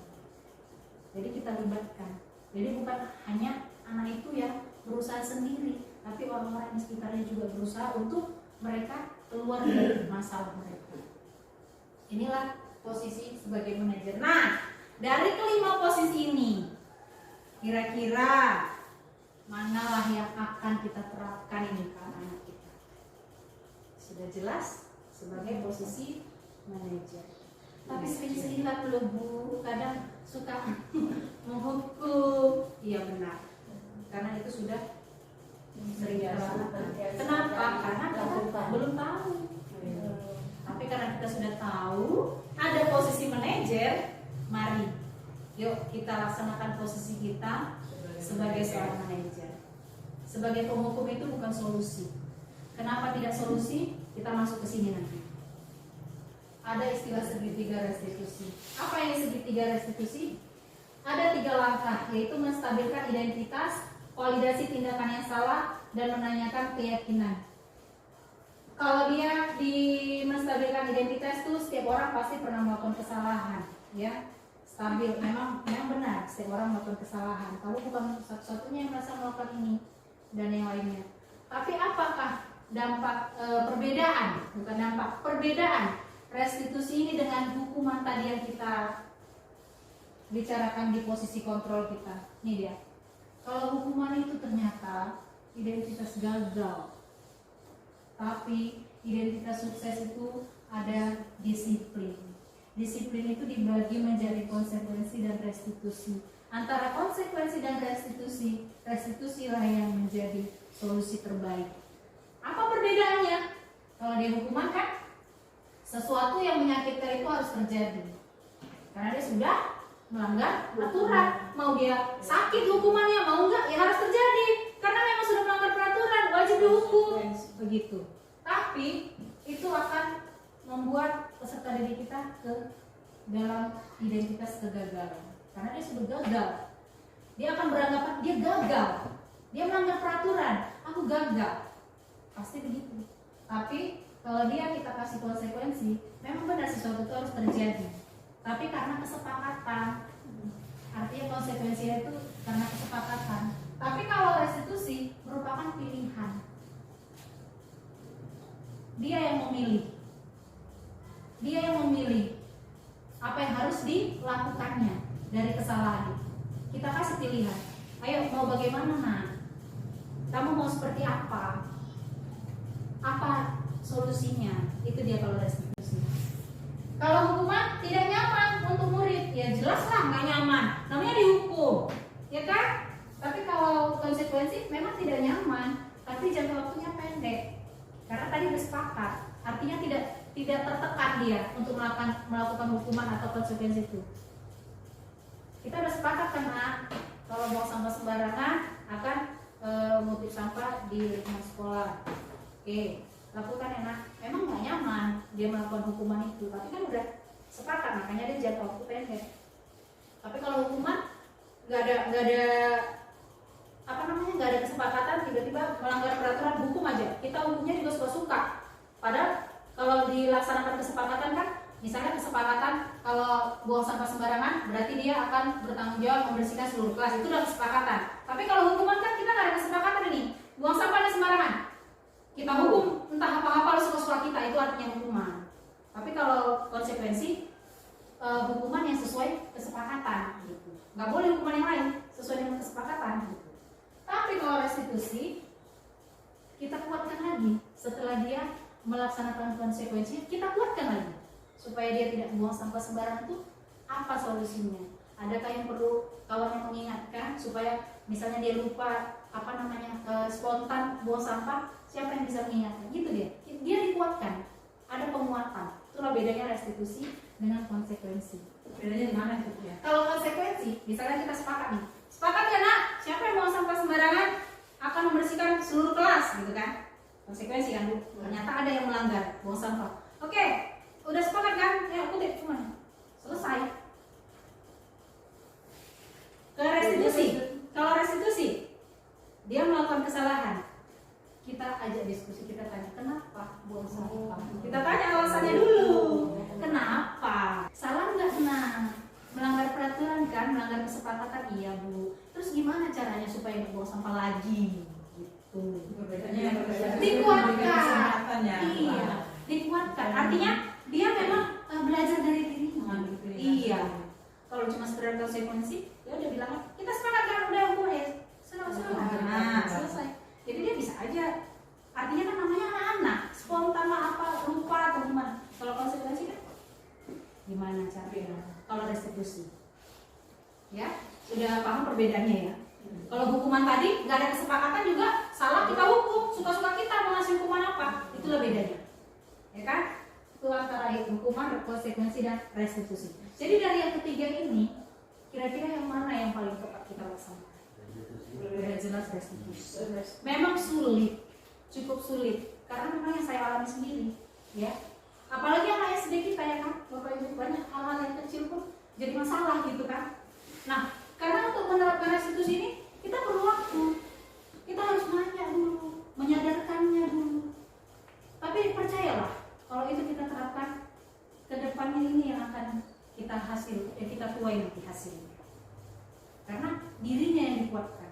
Jadi kita libatkan. Jadi bukan hanya anak itu yang berusaha sendiri, tapi orang-orang di sekitarnya juga berusaha untuk mereka keluar dari masalah mereka. Inilah posisi sebagai manajer. Nah, dari kelima posisi ini, kira-kira manalah yang akan kita terapkan ini ke anak kita? Sudah jelas sebagai posisi manajer. Tapi sering-sering lah Bu, kadang suka menghukum. Iya benar, karena itu sudah sering dilakukan. Kenapa? Karena kita belum tahu. Tapi karena kita sudah tahu ada posisi manajer, mari yuk kita laksanakan posisi kita sebagai seorang manajer. Sebagai penghukum itu bukan solusi. Kenapa tidak solusi? Kita masuk ke sini nanti. Ada istilah segitiga restitusi. Apa yang segitiga restitusi? Ada 3 langkah, yaitu menstabilkan identitas, validasi tindakan yang salah, dan menanyakan keyakinan. Kalau dia di menstabilkan identitas itu setiap orang pasti pernah melakukan kesalahan, ya. Stabil, memang benar setiap orang melakukan kesalahan. Kalau bukan satu-satunya yang merasa melakukan ini dan yang lainnya. Tapi apakah dampak perbedaan, bukan dampak, perbedaan restitusi ini dengan hukuman tadi yang kita bicarakan di posisi kontrol kita? Ini dia. Kalau hukuman itu ternyata identitas gagal, tapi identitas sukses itu ada disiplin. Disiplin itu dibagi menjadi konsekuensi dan restitusi. Antara konsekuensi dan restitusi, restitusilah yang menjadi solusi terbaik. Apa perbedaannya? Kalau dia hukuman kan sesuatu yang menyakitkan itu harus terjadi, karena dia sudah melanggar aturan. Mau dia sakit hukumannya, mau enggak, ya harus terjadi, karena memang sudah melanggar peraturan, wajib dihukum. Begitu. Tapi itu akan membuat peserta didik kita ke dalam identitas kegagalan, karena dia sudah gagal. Dia akan beranggapan dia gagal, dia melanggar peraturan, aku gagal, pasti begitu. Tapi kalau dia kita kasih konsekuensi, memang benar sesuatu itu harus terjadi, tapi karena kesepakatan. Artinya konsekuensinya itu karena kesepakatan. Tapi kalau restitusi merupakan pilihan, dia yang memilih. Dia yang memilih apa yang harus dilakukannya dari kesalahan itu. Kita kasih pilihan. Ayo, mau bagaimana nak? Kamu mau seperti apa? Apa solusinya? Itu dia kalau restitusi. Kalau hukuman tidak nyaman untuk murid, ya jelas lah nggak nyaman. Namanya dihukum, ya kan? Tapi kalau konsekuensi memang tidak nyaman, tapi jangka waktunya pendek. Karena tadi udah sepakat, artinya tidak tertekan dia untuk melakukan hukuman atau konsekuensi itu. Kita udah sepakat karena kalau buang sampah sembarangan akan mengutip sampah di lingkungan sekolah. Oke, lakukan enak. Memang nggak nyaman dia melakukan hukuman itu, tapi kan udah sepakat, makanya dia jangka waktu pendek. Tapi kalau hukuman nggak ada nggak ada kesepakatan, tiba-tiba melanggar peraturan, hukum aja. Kita hukumnya juga suka-suka. Padahal kalau dilaksanakan kesepakatan kan, misalnya kesepakatan kalau buang sampah sembarangan berarti dia akan bertanggung jawab membersihkan seluruh kelas, itu udah kesepakatan. Tapi kalau hukuman kan kita nggak ada kesepakatan ini, buang sampahnya sembarangan. kita hukum entah apa-apa suka-suka kita, itu artinya hukuman. Tapi kalau konsekuensi, hukuman yang sesuai kesepakatan gitu. Nggak boleh hukuman yang lain sesuai dengan kesepakatan gitu. Tapi kalau restitusi, kita kuatkan lagi setelah dia melaksanakan konsekuensinya, kita kuatkan lagi supaya dia tidak buang sampah sembarangan. Itu apa solusinya? Adakah yang perlu kawan yang mengingatkan supaya misalnya dia lupa spontan buang sampah, siapa yang bisa mengingatkan? Gitu dia dikuatkan, ada penguatan. Itulah bedanya restitusi dengan konsekuensi. Bedanya di mana itu ya? Kalau konsekuensi, misalnya kita sepakat ya nak, siapa yang buang sampah sembarangan akan membersihkan seluruh kelas, gitu kan? Konsekuensi kan, ternyata ada yang melanggar buang sampah. Oke, udah sepakat kan? Ya aku deh cuma selesai. Ke restitusi, kalau restitusi dia melakukan kesalahan, kita ajak diskusi, kita tanya kenapa buang sampah. Kita tanya alasannya dulu. Kenapa? Salah nggak nak? Melanggar peraturan kan? Melanggar kesepakatan? Iya bu. Terus gimana caranya supaya nggak buang sampah lagi? Gitu. Bedanya Dikuatkan. ya. Iya, dikuatkan. Artinya dia memang belajar dari dirinya. Iya. Kalau cuma sekedar konsekuensi, ya udah bilang kita sepakat kan, udah boleh. Selesai. Jadi dia bisa aja. Artinya kan namanya anak-anak, spontan apa, lupa atau gimana. Kalau konsekuensi kan gimana caranya? Kalau restitusi, ya sudah paham perbedaannya ya. Kalau hukuman tadi nggak ada kesepakatan juga salah, kita hukum, suka-suka kita mau ngasih hukuman apa, itulah bedanya, ya kan? Itu antara hukuman, konsekuensi dan restitusi. Jadi dari yang ketiga ini, kira-kira yang mana yang paling tepat kita laksanakan? Udah jelas restitusi. Memang sulit, cukup sulit, karena memang yang saya alami sendiri, ya. Apalagi anak SD kita ya kan, Bapak Ibu, banyak hal-hal yang kecil pun jadi masalah gitu kan. Nah, karena untuk menerapkan restitusi ini kita perlu waktu, kita harus nanya dulu, menyadarkannya dulu. Tapi percayalah, kalau itu kita terapkan, kedepannya ini yang akan kita kita tuai nanti hasilnya. Karena dirinya yang dikuatkan,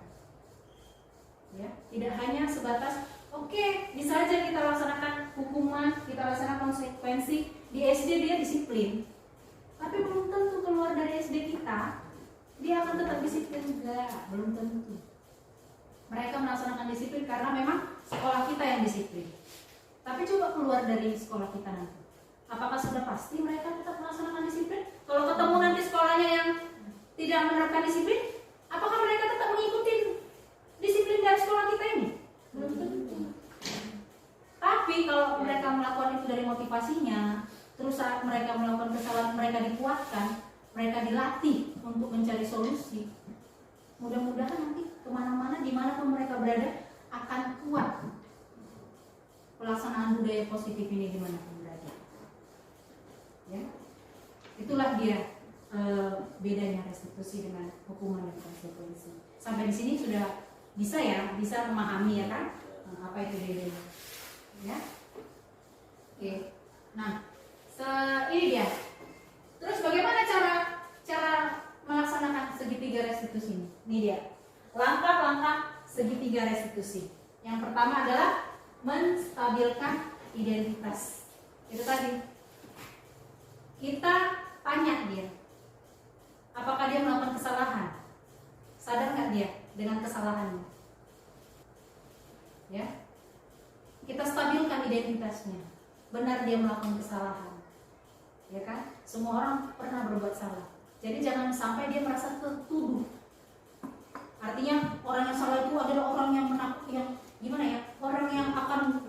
ya, tidak hanya sebatas oke, bisa aja kita laksanakan hukuman, kita laksanakan konsekuensi. Di SD dia disiplin, tapi belum tentu keluar dari SD kita dia akan tetap disiplin. Enggak, belum tentu. Mereka melaksanakan disiplin karena memang sekolah kita yang disiplin. Tapi coba keluar dari sekolah kita nanti, apakah sudah pasti mereka tetap melaksanakan disiplin? Kalau ketemu nanti sekolahnya yang tidak menerapkan disiplin, apakah mereka tetap mengikuti disiplin dari sekolah kita ini? Belum tentu. Tapi kalau mereka melakukan itu dari motivasinya, terus saat mereka melakukan kesalahan mereka dikuatkan, mereka dilatih untuk mencari solusi, mudah-mudahan nanti kemana-mana, dimanapun mereka berada, akan kuat pelaksanaan budaya positif ini dimanapun berada. Ya, itulah dia bedanya restitusi dengan hukuman dan konsekuensi. Sampai di sini sudah bisa ya, bisa memahami ya kan, apa itu bedanya. Ya, oke. Nah, ini dia. Terus bagaimana cara melaksanakan segitiga restitusi ini? Ini dia. Langkah-langkah segitiga restitusi. Yang pertama adalah menstabilkan identitas. Itu tadi. Kita tanya dia, apakah dia melakukan kesalahan? Sadar nggak dia dengan kesalahannya? Ya. Kita stabilkan identitasnya. Benar dia melakukan kesalahan, ya kan? Semua orang pernah berbuat salah. Jadi jangan sampai dia merasa tertuduh. Artinya orang yang salah itu adalah orang yang gimana ya? Orang yang akan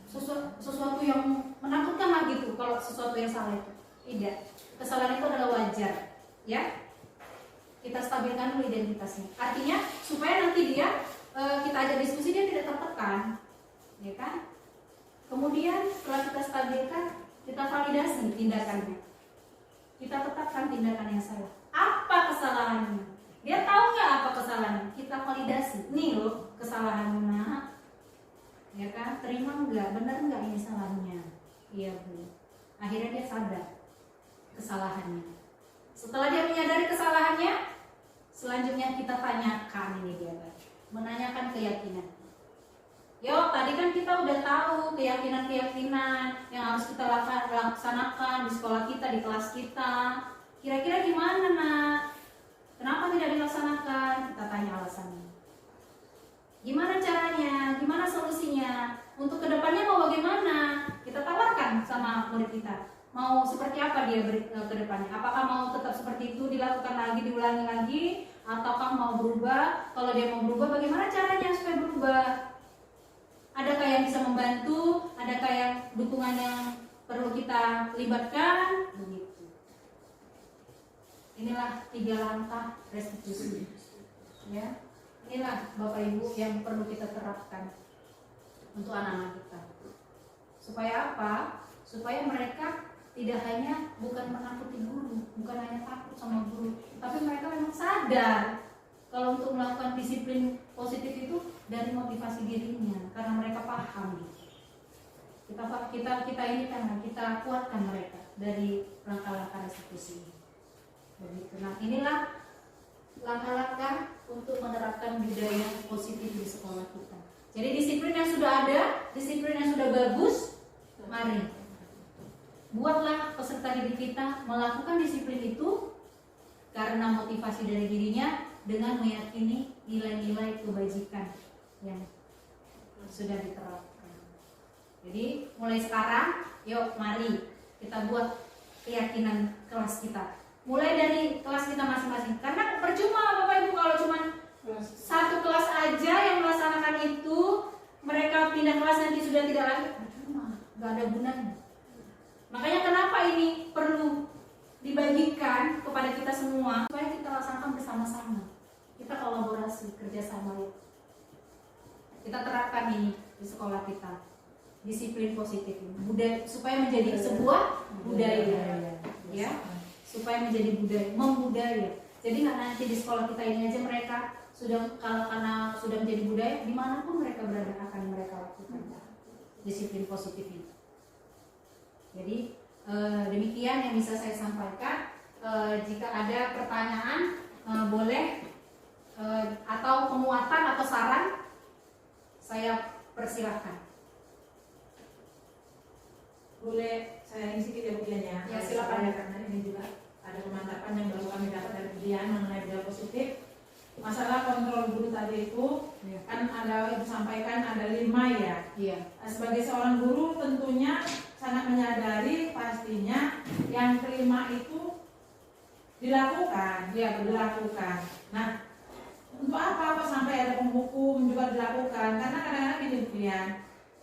sesuatu yang menakutkan lah gitu. Kalau sesuatu yang salah itu tidak. Kesalahan itu adalah wajar, ya. Kita stabilkan dulu identitasnya. Artinya supaya nanti dia kita ajak diskusi, dia tidak tertekan. Ya kan? Kemudian setelah kita stabilkan, kita validasi tindakannya. Kita tetapkan tindakan yang salah. Apa kesalahannya? Dia tahu nggak apa kesalahannya? Kita validasi. Nih loh kesalahannya. Ya kan? Terima nggak? Benar nggak ini salahnya? Iya bu. Akhirnya dia sadar kesalahannya. Setelah dia menyadari kesalahannya, selanjutnya kita tanyakan ini dia, menanyakan keyakinan. Yo, tadi kan kita udah tahu keyakinan-keyakinan yang harus kita laksanakan di sekolah kita, di kelas kita. Kira-kira gimana, Nak? Kenapa tidak dilaksanakan? Kita tanya alasannya. Gimana caranya? Gimana solusinya? Untuk kedepannya mau bagaimana? Kita tawarkan sama murid kita. Mau seperti apa dia ke depannya? Apakah mau tetap seperti itu dilakukan lagi, diulangi lagi? Ataukah mau berubah? Kalau dia mau berubah, bagaimana caranya supaya berubah? Adakah yang bisa membantu? Adakah yang dukungan yang perlu kita libatkan? Begitu. Inilah 3 langkah restitusi. Ya, inilah Bapak Ibu yang perlu kita terapkan untuk anak-anak kita. Supaya apa? Supaya mereka tidak hanya bukan menakuti guru, bukan hanya takut sama guru, tapi mereka memang sadar kalau untuk melakukan disiplin positif itu dari motivasi dirinya, karena mereka paham. Kita ini kan kita kuatkan mereka dari langkah-langkah restitusi. Begitu. Nah, inilah langkah-langkah untuk menerapkan budaya positif di sekolah kita. Jadi disiplin yang sudah ada, disiplin yang sudah bagus, mari buatlah peserta didik kita melakukan disiplin itu karena motivasi dari dirinya dengan meyakini nilai-nilai kebajikan yang sudah diterapkan. Jadi mulai sekarang, yuk mari kita buat keyakinan kelas kita. Mulai dari kelas kita masing-masing. Karena percuma Bapak Ibu kalau cuma satu kelas aja yang melaksanakan itu, mereka pindah kelas nanti sudah tidak lagi, percuma, nggak ada gunanya. Makanya kenapa ini perlu dibagikan kepada kita semua supaya kita laksanakan bersama-sama. Kita kolaborasi, kerjasama ya. Kita terapkan ini di sekolah kita. Disiplin positif ini. Budaya supaya menjadi sebuah budaya. Ya. Supaya menjadi budaya, membudaya. Jadi nggak nanti di sekolah kita ini aja mereka karena sudah menjadi budaya, dimanapun mereka berada akan mereka lakukan disiplin positif ini. Jadi demikian yang bisa saya sampaikan. Jika ada pertanyaan boleh atau penguatan atau saran, saya persilahkan. Boleh saya isi sedikit ya Bu Dian ya? Ya, silakan. Karena ini juga ada pemantapan yang baru kami dapat dari Bu Dian mengenai budaya positif. Masalah kontrol guru tadi itu kan ada disampaikan ada 5 ya. Iya. Sebagai seorang guru tentunya sangat menyadari pastinya yang kelima itu dilakukan, dilakukan. Nah, untuk apa sampai ada penghukum juga dilakukan? Karena kadang-kadang gini Bu Dian,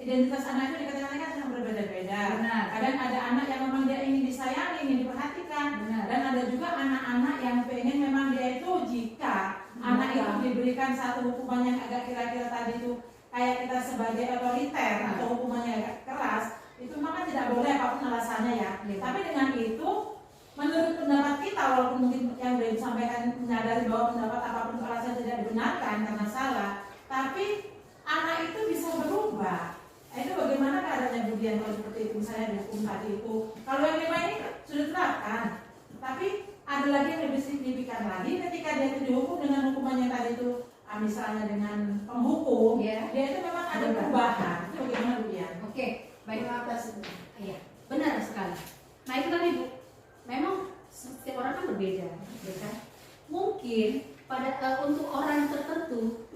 identitas anak itu dikatakan kan sangat berbeda-beda. Benar. Kadang ada anak yang memang dia ingin disayangi, ingin diperhatikan. Benar. Dan ada juga anak-anak yang pengen memang dia itu jika anak itu diberikan satu hukuman yang agak kira-kira tadi itu kayak kita sebagai otoriter atau hukumannya agak keras, itu memang tidak boleh apapun alasannya ya. Tapi dengan itu, menurut pendapat kita, walaupun mungkin yang sudah disampaikan menyadari bahwa pendapat apapun alasan tidak dibenarkan karena salah, tapi anak itu bisa berubah. Itu bagaimana keadaannya Bu Dian kalau seperti itu, misalnya dihukum tadi itu. Kalau yang 5 ini sudah terapkan, tapi ada lagi yang lebih signifikan lagi ketika dia itu dihukum dengan hukuman yang tadi itu, misalnya dengan penghukum, dia itu memang ada perubahan. Itu bagaimana Bu Dian? Oke, baik atas. Iya, benar sekali. Nah itu tadi Bu, memang setiap orang kan berbeda, ya kan? Mungkin pada untuk orang tertentu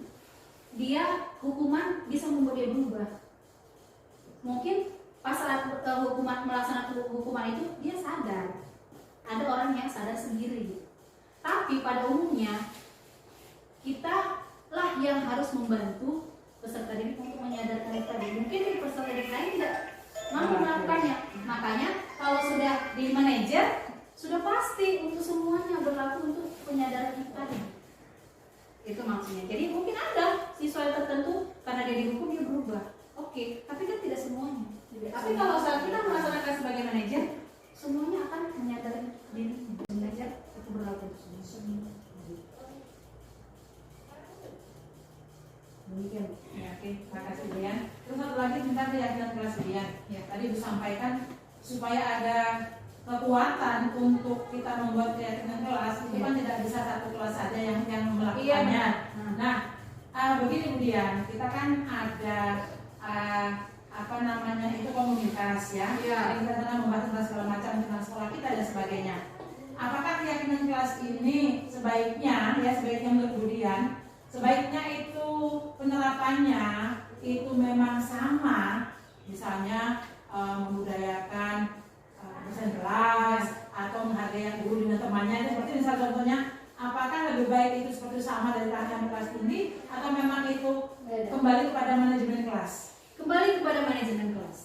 dia hukuman bisa membuat dia berubah. Mungkin pas saat melaksanakan hukuman itu dia sadar. Ada orang yang sadar sendiri. Tapi pada umumnya kita lah yang harus membantu peserta didik untuk menyadarkan itu tadi. Mungkin peserta didik lain tidak mampu melakukannya. Makanya kalau sudah di manajer sudah pasti untuk semuanya berlaku untuk penyadaran itu tadi. Itu maksudnya. Jadi mungkin ada siswa tertentu karena dia dihukum dia berubah. Oke, tapi kan tidak semuanya. Tapi kalau saat kita melaksanakan sebagai manajer, semuanya akan menyadari diri. Manajer itu berlaku untuk semua. Demikian. Ya, oke, terima kasih Dian. Terus satu lagi tentang keyakinan kelas Dian. Ya, tadi disampaikan supaya ada kekuatan untuk kita membuat keyakinan kelas itu kan tidak bisa satu kelas saja yang melakukannya. Nah, Begini kemudian kita kan ada apa namanya itu komunitas ya, Iya. kita sedang membahas tentang segala macam tentang sekolah kita dan sebagainya. Apakah keyakinan kelas ini sebaiknya menurut kemudian sebaiknya itu penerapannya itu memang sama, misalnya membudayakan dosen kelas atau menghargai guru dengan temannya, seperti misal contohnya, apakah lebih baik itu seperti sama dari tahap kelas tinggi atau memang itu kembali kepada manajemen kelas? Kembali kepada manajemen kelas.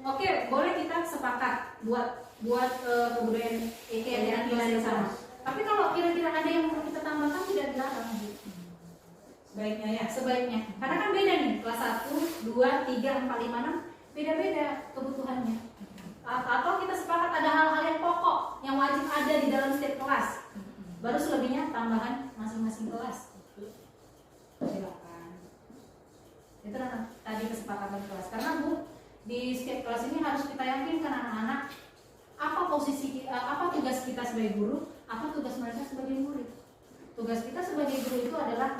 Oke, boleh kita sepakat buat kebudayaan keyakinan kelas yang sama. Tapi kalau kira-kira ada yang perlu kita tambahkan tidak dilarang. Sebaiknya ya. Sebaiknya, karena kan beda nih kelas 1, 2, 3, 4, 5, 6 beda-beda kebutuhannya. Atau kita sepakat ada hal-hal yang pokok yang wajib ada di dalam setiap kelas. Baru selebihnya tambahan masing-masing kelas. Silakan. Itu tadi kesepakatan kelas. Karena Bu, di setiap kelas ini harus kita yakinkan anak-anak apa posisi apa tugas kita sebagai guru, apa tugas mereka sebagai murid. Tugas kita sebagai guru itu adalah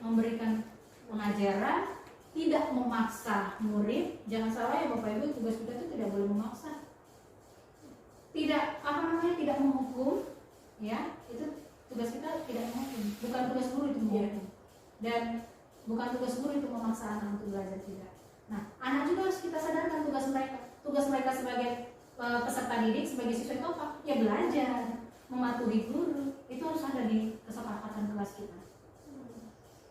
memberikan pengajaran, tidak memaksa murid. Jangan salah ya Bapak Ibu, tugas kita itu tidak boleh memaksa. Tidak tidak menghukum, ya. Itu tugas kita tidak menghukum. Bukan tugas guru itu menghukum. Dan bukan tugas guru itu memaksa anak untuk belajar, tidak. Nah, anak juga harus kita sadarkan tugas mereka. Tugas mereka sebagai peserta didik, sebagai siswa itu apa? Ya belajar, mematuhi guru. Itu harus ada di kesepakatan kelas kita.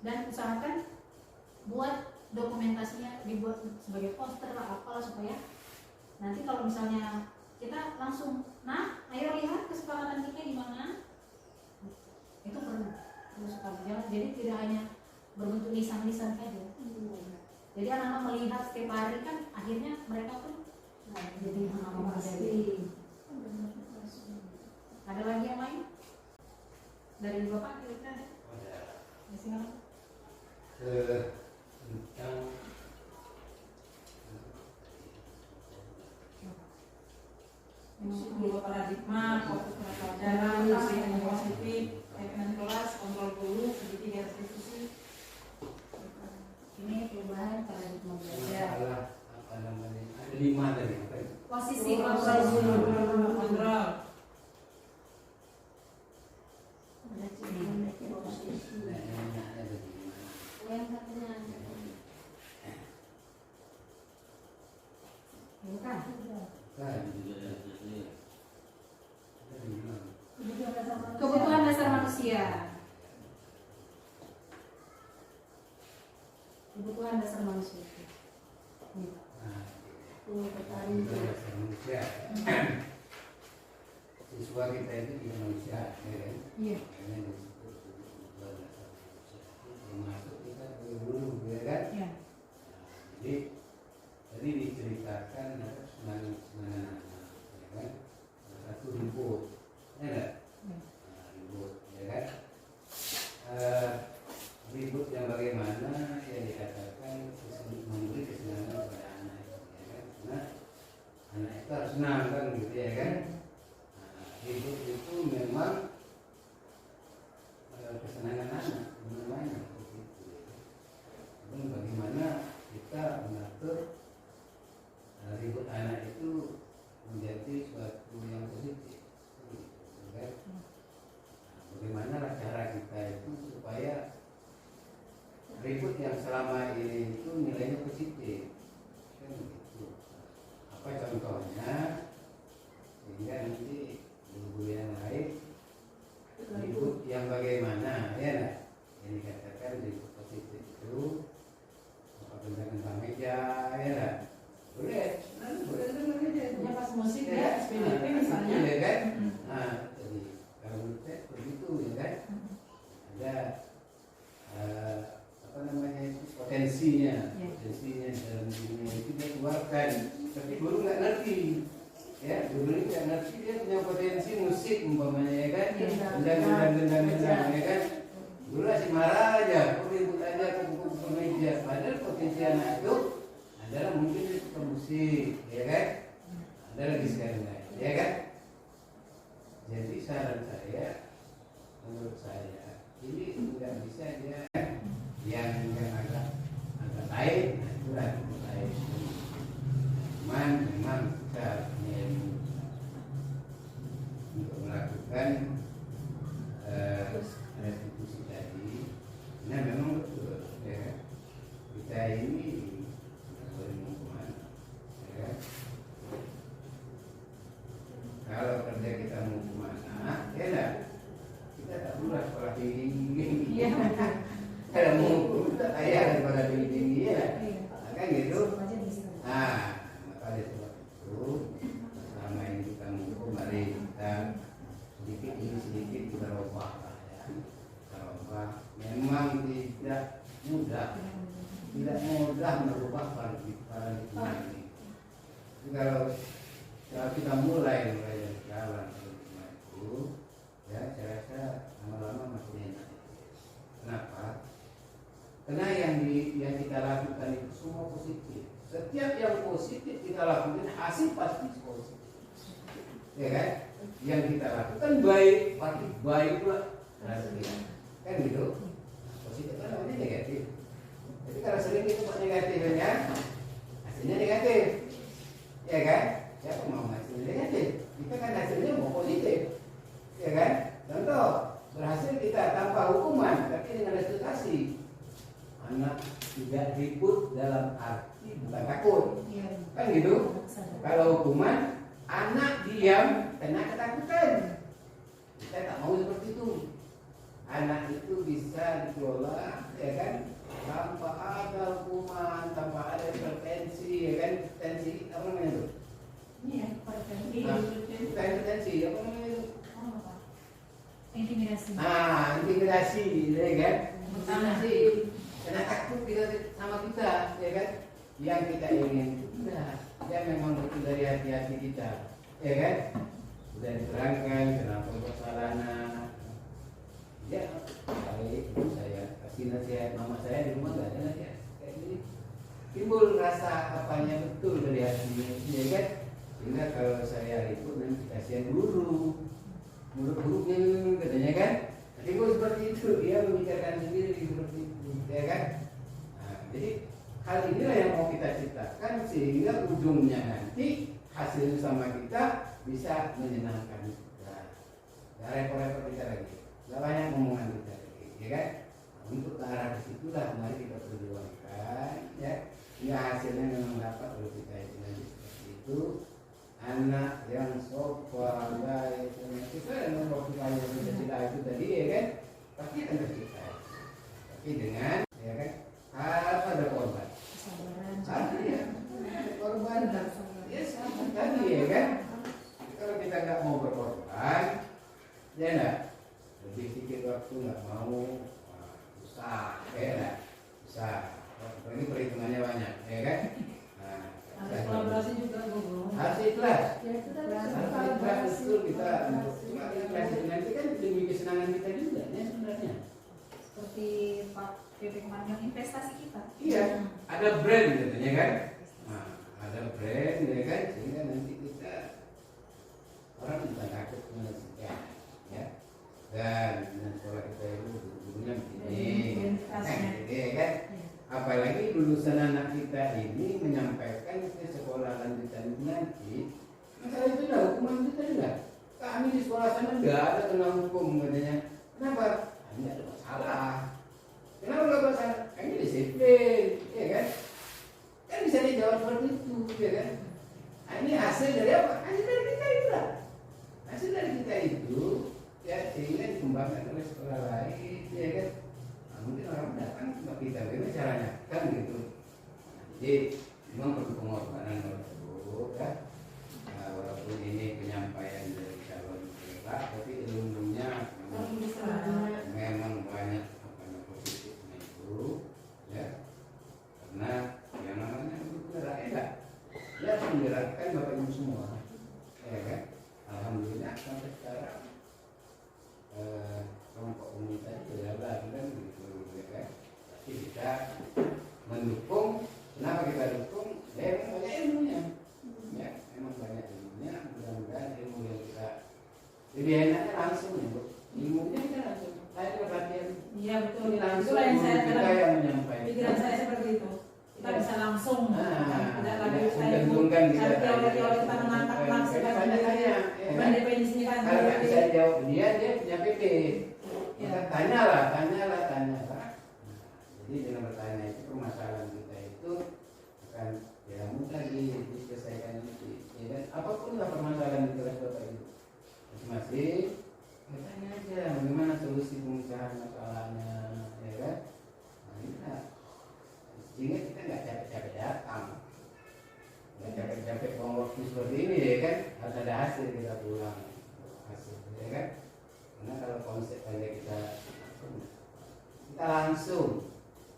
Dan usahakan buat dokumentasinya dibuat sebagai poster lah apalah supaya nanti kalau misalnya kita langsung, nah ayo lihat kesepakatan kita gimana, itu perlu sekali. Jadi tidak hanya berbentuk lisan-lisan saja. Jadi anak-anak melihat setiap hari kan akhirnya mereka pun jadi menjadi. Ada lagi yang lain dari Bapak kira-kira? Ya, silakan. Tentang Dua paradigma, fokus pada pelajaran, yang positif, keyakinan kelas, kontrol guru, segitiga restitusi. Ini perubahan paradigma belajar. masalah apa namanya? Ada 5 tadi. Apa itu? Posisi Kontrol kontrol. guru, kontrol. Nanya ada 5. Bukan. Kan? Ada 5. Kebutuhan dasar manusia. Kebutuhan dasar manusia. Nah, dasar manusia. Siswa kita itu juga manusia, ya kan? Iya. Makanya disebut kebutuhan dasar manusia. Termasuk kita sebagai guru, ya kan? Iya. Jadi tadi diceritakan ada semangat anak, ya kan? Salah satu ribut, ya enggak? Ribut, ya kan? Ribut yang bagaimana yang dikatakan memberi kesenangan kepada anak, ya kan? Karena anak itu harus senang kan, gitu ya kan? Ribut itu memang kesenangan anak, namanya begitu. Namun bagaimana kita mengatur ribut anak itu menjadi suatu yang positif, gitu kan? Bagaimana cara kita itu supaya ribut yang selama ini itu nilainya positif, kan begitu. Apa contohnya? Sehingga nanti guru yang lain ribut yang bagaimana, ya nah? Yang dikatakan ribut positif itu apa tentang meja, ya nah? Boleh tentang meja itu. Ya pas musik ya, SPDP misalnya. Ya kan? Nah, jadi kalau menurut saya begitu, ya kan? Ada apa namanya itu potensinya dalam dunia itu dia keluarkan, tapi guru nggak ngerti. Ya, guru ini nggak ngerti, dia punya potensi musik umpamanya, ya kan? Gendang, ya kan? Guru asik marah aja, ribut aja ke buku meja. Padahal potensi anak itu adalah mungkin itu ke musik, ya kan? Ada lagi sekali lain, ya kan? Jadi saran saya, menurut saya ini nggak bisa dia yang lah sekolah tinggi. Iya. Kalau mau hukum kita kaya daripada tinggi ya. Iya. Kan gitu. Aja bisa. Nah, maka dari sebab itu selama ini kita menghukum, mari kita sedikit demi sedikit kita rubah lah ya. Kita rubah. Memang tidak mudah merubah paradigma ini. Jadi kalau kita mulai dari sekarang paradigma itu, ya saya rasa lama-lama makin enak. Kenapa? Karena yang kita lakukan itu semua positif. Setiap yang positif kita lakukan hasil pasti positif. Ya kan? Yang kita lakukan baik, pasti baik pula hasilnya. Kan gitu? Positif kan namanya negatif. Jadi kalau sering kita buat negatif ya, hasilnya negatif. Ya kan? Siapa mau hasilnya negatif? Kita kan hasilnya mau positif. Ya kan? Contoh, berhasil kita tanpa hukuman, tapi dengan restitusi. Anak tidak ribut dalam arti bukan takut. Iya. Kan gitu? Kalau hukuman, anak diam kena ketakutan. Kita tak mau seperti itu. Anak itu bisa dikelola, ya kan? Tanpa ada hukuman, tanpa ada intervensi, ya kan? Tensi apa namanya itu? Iya, hipertensi. Bukan intervensi, apa namanya itu? Oh, apa? Intimidasi. Intimidasi, ya kan? Intimidasi. Karena takut kita sama kita, ya kan? Yang kita ingin itu tidak. Dia memang itu dari hati-hati kita, ya kan? Sudah diterangkan kenapa kesalahan. Ya, baik, saya kasih nasihat mama saya di rumah nggak ada nasihat kayak gini. Timbul rasa apanya betul dari hatinya, ya kan? Sehingga kalau saya itu nanti kasihan guru-gurunya katanya kan? Timbul seperti itu, dia memikirkan sendiri seperti itu, ya kan? Nah, jadi hal inilah yang mau kita ciptakan sehingga ujungnya nanti hasil sama kita bisa menyenangkan kita. Gak repot-repot kita lagi. Gak banyak omongan kita lagi, ya kan? Nah, untuk ke arah kesitulah mari kita perjuangkan, ya. Hingga hasilnya memang dapat kalau kita itu nanti seperti itu. Anak yang sopan, baik, kita yang waktu kaya Pancasila itu tadi, ya kan? Pasti akan tercipta. Tapi dengan, ya kan? Harus ada korban. Kesabaran. Ada ya, korban. Ya sama tadi, ya kan? Kalau kita nggak mau berkorban, ya enggak. Lebih sedikit waktu nggak mau, susah, ya enggak? Susah. Ini perhitungannya banyak, ya kan? Nah, Harus kolaborasi juga, Bu. harus ikhlas. Ya, itu tadi. Harus ikhlas betul kita. Cuma ikhlas itu nanti kan demi kesenangan kita juga, ya sebenarnya. Seperti Pak PP kemarin yang investasi kita. Iya, ada brand katanya kan? Nah, ada brand, ya kan? Sehingga nanti kita orang tidak takut menyaksikan, ya. Dan sekolah kita itu gurunya begini, ya kan? Apalagi lulusan anak kita ini menyampaikan ke sekolah lanjutan nanti, masalah itu dah hukuman kita juga. Kami di sekolah sana enggak ada tentang hukum katanya. Kenapa? Tidak ada masalah. Kenapa nggak masalah? Kami disiplin, ya kan? Kan bisa dijawab seperti itu, ya kan? Nah, ini hasil dari apa? Hasil dari kita itu lah. Hasil dari kita itu, ya sehingga dikembangkan oleh sekolah lain, ya kan? Nah, mungkin orang datang cuma kita, bagaimana caranya? Kan gitu. Jadi memang perlu pengorbanan tersebut, ya. Nah, walaupun ini penyampaian dari calon peserta, tapi ilmunya memang banyak positifnya itu, ya. Karena yang namanya bergerak enak, dia menggerakkan bapak ibu semua, ya kan? Alhamdulillah sampai sekarang kelompok komunitas berjalan dan gitu, ya kan? Tapi kita mendukung. Kenapa kita dukung? Ya memang banyak ilmunya, ya memang banyak ilmunya. Mudah-mudahan ilmu yang kita lebih enaknya langsung ya, Bu. Ilmunya kita langsung. Saya juga latihan. Iya betul. Ini langsung Itulah yang saya kita dalam yang menyampaikan. pikiran saya seperti itu. Kita bisa langsung, tidak lagi tidak saya menggantungkan kita teori-teori kita menangkap langsung tanya-tanya, mendefinisikan kalau nggak bisa sendiri. jawab dia punya PP. Maka tanyalah. Jadi dengan bertanya itu permasalahan kita itu bukan ya mudah diselesaikan nanti. Ya kan? Apapun lah permasalahan di kelas bapak ibu masing-masing, bertanya aja bagaimana solusi konsep aja kita langsung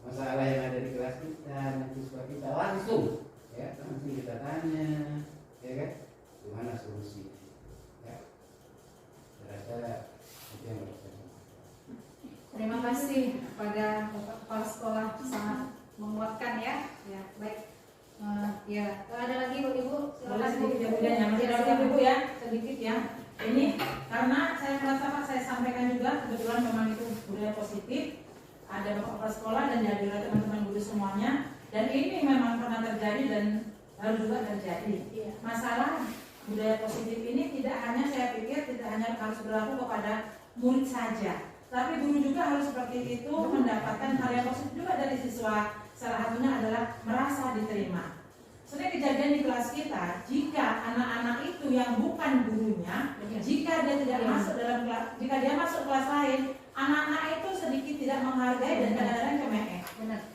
masalah yang ada di kelas kita, mahasiswa kita langsung kita tanya, ya kan, gimana solusi? Ya, saya rasa itu yang harus saya. Terima kasih kepada Bapak Kepala Sekolah, sangat menguatkan ya. Ya, baik. Ya, ada lagi Ibu? Boleh Silakan sedikit ya budaya, masih ada Ibu ya, sedikit ya. Ini karena saya merasa Pak, saya sampaikan juga kebetulan memang itu budaya positif. Ada Bapak Kepala Sekolah dan dihadiri oleh teman-teman guru semuanya. Dan ini memang pernah terjadi dan baru juga terjadi. Masalah budaya positif ini tidak hanya, saya pikir tidak hanya harus berlaku kepada murid saja, tapi guru juga harus seperti itu, mendapatkan hal yang positif juga dari siswa. Salah satunya adalah merasa diterima. Sebenarnya kejadian di kelas kita, jika anak-anak itu yang bukan gurunya, jika dia tidak masuk dalam kelas, jika dia masuk kelas lain, anak-anak itu sedikit tidak menghargai dan kadang-kadang cemeh.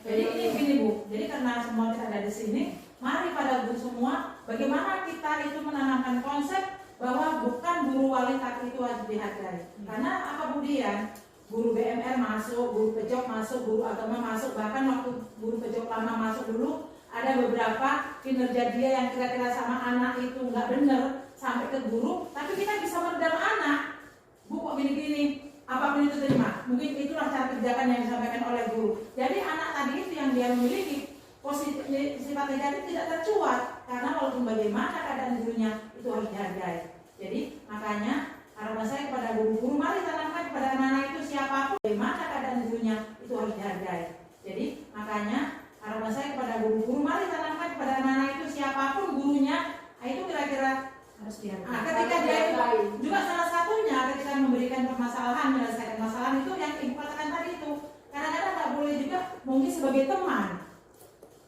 Jadi ini gini Bu, jadi karena semua kita ada di sini, mari pada guru semua, bagaimana kita itu menanamkan konsep bahwa bukan guru wali tapi itu harus dihargai. Karena apa Bu Dian? Guru BMR masuk, guru pejok masuk, guru agama masuk, bahkan waktu guru pejok lama masuk dulu, ada beberapa kinerja dia yang kira-kira sama anak itu nggak bener sampai ke guru, tapi kita bisa meredam anak. Bu kok gini-gini, apapun itu terima. Mungkin itulah cara kerjakan yang disampaikan oleh guru. Jadi anak tadi itu yang dia memiliki positif, sifat negatif tidak tercuat, karena walaupun bagaimana keadaan gurunya itu harus dihargai. Jadi makanya harapan saya kepada guru-guru, mari tanamkan kepada anak-anak itu siapapun bagaimana keadaan gurunya itu harus dihargai. Jadi makanya harapan saya kepada guru-guru, mari tanamkan kepada anak-anak itu siapapun gurunya, itu kira-kira harus dihargai. Ketika dia itu juga salah satunya ketika memberikan permasalahan, menyelesaikan masalah itu yang Ibu katakan tadi itu, kadang-kadang nggak boleh juga mungkin sebagai teman.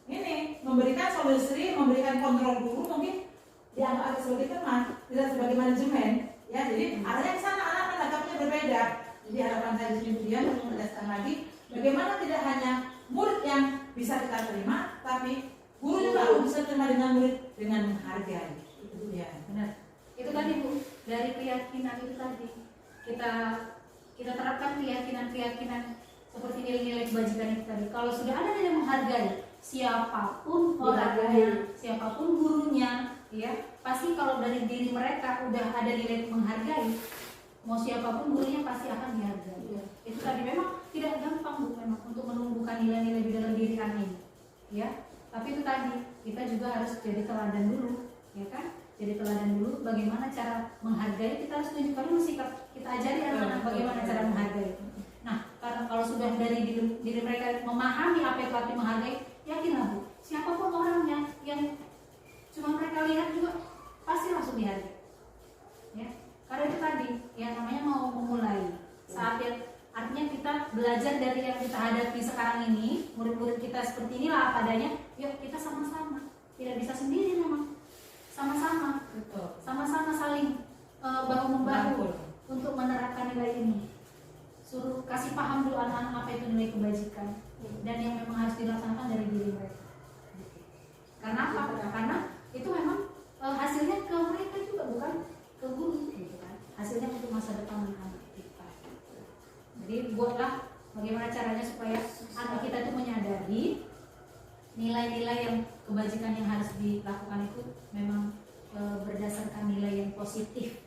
Ini memberikan solusi, memberikan kontrol guru mungkin dianggap sebagai teman, tidak sebagai manajemen. Ya, jadi arahnya ke sana, anak menangkapnya berbeda. Jadi harapan saya di sini kemudian menegaskan lagi, bagaimana tidak hanya murid yang bisa kita terima, tapi guru juga harus bisa terima dengan murid dengan menghargai. Itu dia. Benar. Itu tadi Bu, dari keyakinan itu tadi kita terapkan keyakinan seperti nilai-nilai kebajikan itu tadi. Kalau sudah ada yang menghargai siapapun orangnya, siapapun gurunya, ya pasti kalau dari diri mereka udah ada nilai menghargai, mau siapapun gurunya pasti akan dihargai. Itu tadi memang tidak gampang Bu, memang untuk menumbuhkan nilai-nilai di dalam diri anak ini, ya. Tapi itu tadi kita juga harus jadi teladan dulu, ya kan? Jadi teladan dulu bagaimana cara menghargai. Kita harus tunjukkan dulu sikap, kita ajari anak-anak bagaimana cara menghargai. Nah, karena kalau sudah dari diri mereka memahami apa itu arti menghargai, yakinlah Bu, siapapun orangnya yang cuma mereka lihat juga pasti langsung dihargai. Ya, karena itu tadi yang namanya mau memulai saat yang artinya kita belajar dari yang kita hadapi sekarang ini, murid-murid kita seperti inilah apa adanya. Yuk kita sama-sama, tidak bisa sendiri memang, sama-sama, sama-sama saling bahu membahu untuk menerapkan nilai ini. Suruh kasih paham dulu anak-anak apa itu nilai kebajikan dan yang memang harus dilaksanakan dari diri mereka. Karena apa? Karena itu memang hasilnya ke mereka juga, bukan ke guru, gitu kan? Hasilnya untuk masa depan anak kita. Jadi buatlah bagaimana caranya supaya anak kita itu menyadari nilai-nilai yang kebajikan yang harus dilakukan itu memang berdasarkan nilai yang positif.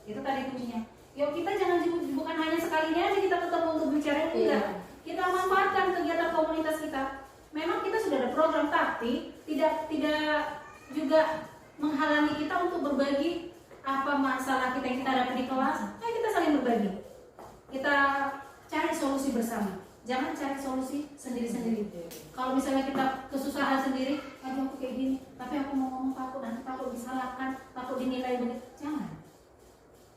Itu tadi kuncinya. Yuk kita jangan bukan hanya sekali aja kita ketemu untuk bicara ini, enggak. Kita manfaatkan kegiatan komunitas kita. Memang kita sudah ada program, tapi tidak juga menghalangi kita untuk berbagi apa masalah kita yang kita hadapi di kelas. Ayo kita saling berbagi. Kita cari solusi bersama. Jangan cari solusi sendiri-sendiri. Kalau misalnya kita kesusahan sendiri, aduh aku kayak gini, tapi aku mau ngomong takut disalahkan, takut dinilai begitu. Jangan.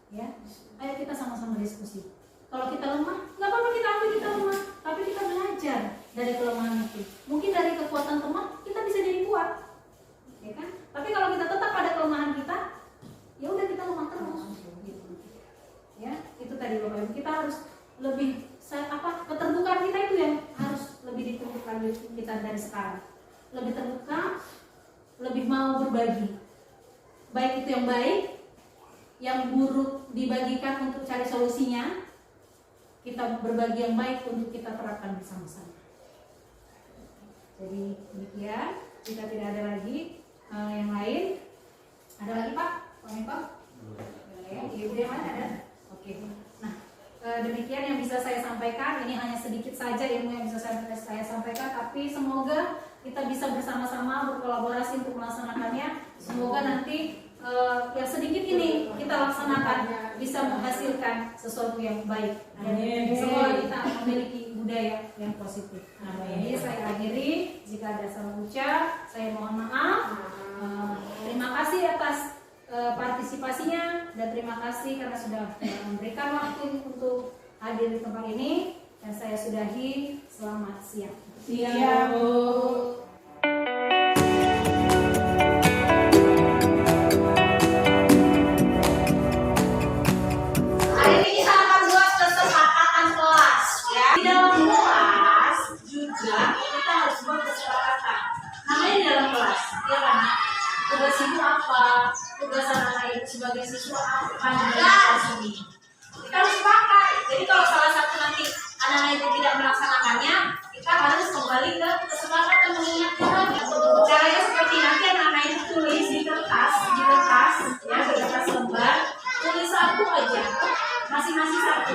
Ya, ayo kita sama-sama diskusi. Kalau kita lemah, nggak apa-apa kita akui kita lemah, tapi kita belajar dari kelemahan itu. Mungkin dari kekuatan teman kita bisa jadi kuat, ya kan? Tapi kalau kita tetap pada kelemahan kita, ya udah kita lemah terus. Ya, itu tadi Bapak Ibu, kita harus lebih keterbukaan kita itu yang harus lebih dituntut lagi kita dari sekarang. Lebih terbuka, lebih mau berbagi. Baik itu yang baik yang buruk dibagikan untuk cari solusinya, kita berbagi yang baik untuk kita terapkan bersama-sama. Jadi demikian, jika tidak ada lagi yang lain, ada lagi Pak? Pak Menko? Ibu yang mana ada? Oke. Nah, demikian yang bisa saya sampaikan. Ini hanya sedikit saja ilmu yang bisa saya sampaikan, tapi semoga kita bisa bersama-sama berkolaborasi untuk melaksanakannya. Semoga nanti yang sedikit ini kita laksanakan bisa menghasilkan sesuatu yang baik. Dan semua kita memiliki budaya yang positif. Nah, ini saya akhiri. Jika ada salah ucap, saya mohon maaf. Terima kasih atas partisipasinya dan terima kasih karena sudah memberikan waktu untuk hadir di tempat ini. Dan saya sudahi. Selamat siang. Siap, Bu. Hari ini kita akan buat kesepakatan kelas ya. Di dalam kelas juga kita harus buat kesepakatan. Namanya di dalam kelas, ya kan? Tugas ibu apa? Tugas anak ibu sebagai siswa apa di dalam kelas ini? Kita harus sepakat. Jadi kalau salah satu nanti anak ibu tidak melaksanakannya, kita harus kembali ke kesepakatan mengingatkan lagi. Caranya seperti nanti anak ibu tulis di kertas ya, di kertas lembar, tulis satu aja, masing-masing satu.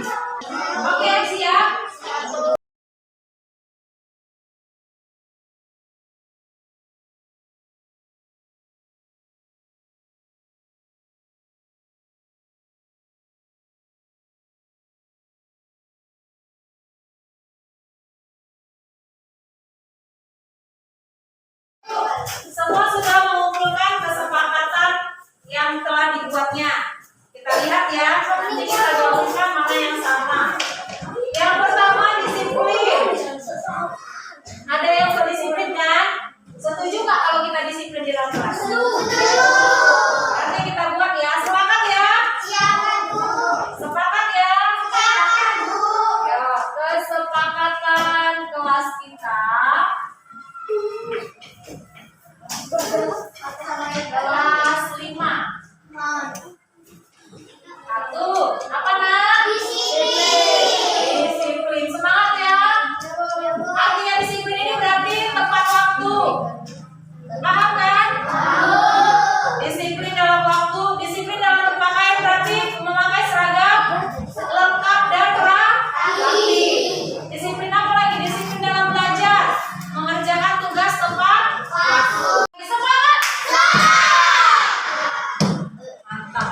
Oke, siap? Semua sudah mengumpulkan kesepakatan yang telah dibuatnya. Kita lihat ya, nanti kita gabungkan mana yang sama. Yang pertama disiplin. Ada yang berdisiplin kan? Setuju nggak kalau kita disiplin di dalam kelas? Nanti kita buat ya, sepakat ya? Sepakat ya? Ya, kesepakatan kelas kita. Kelas 5. Satu, apa nak? Disiplin. Semangat ya. Artinya disiplin ini berarti tepat waktu. Paham kan? Disiplin dalam waktu, disiplin dalam berpakaian berarti memakai seragam lengkap dan rapi. Disiplin apa lagi? Disiplin dalam belajar, mengerjakan tugas tepat waktu. Semangat! Mantap.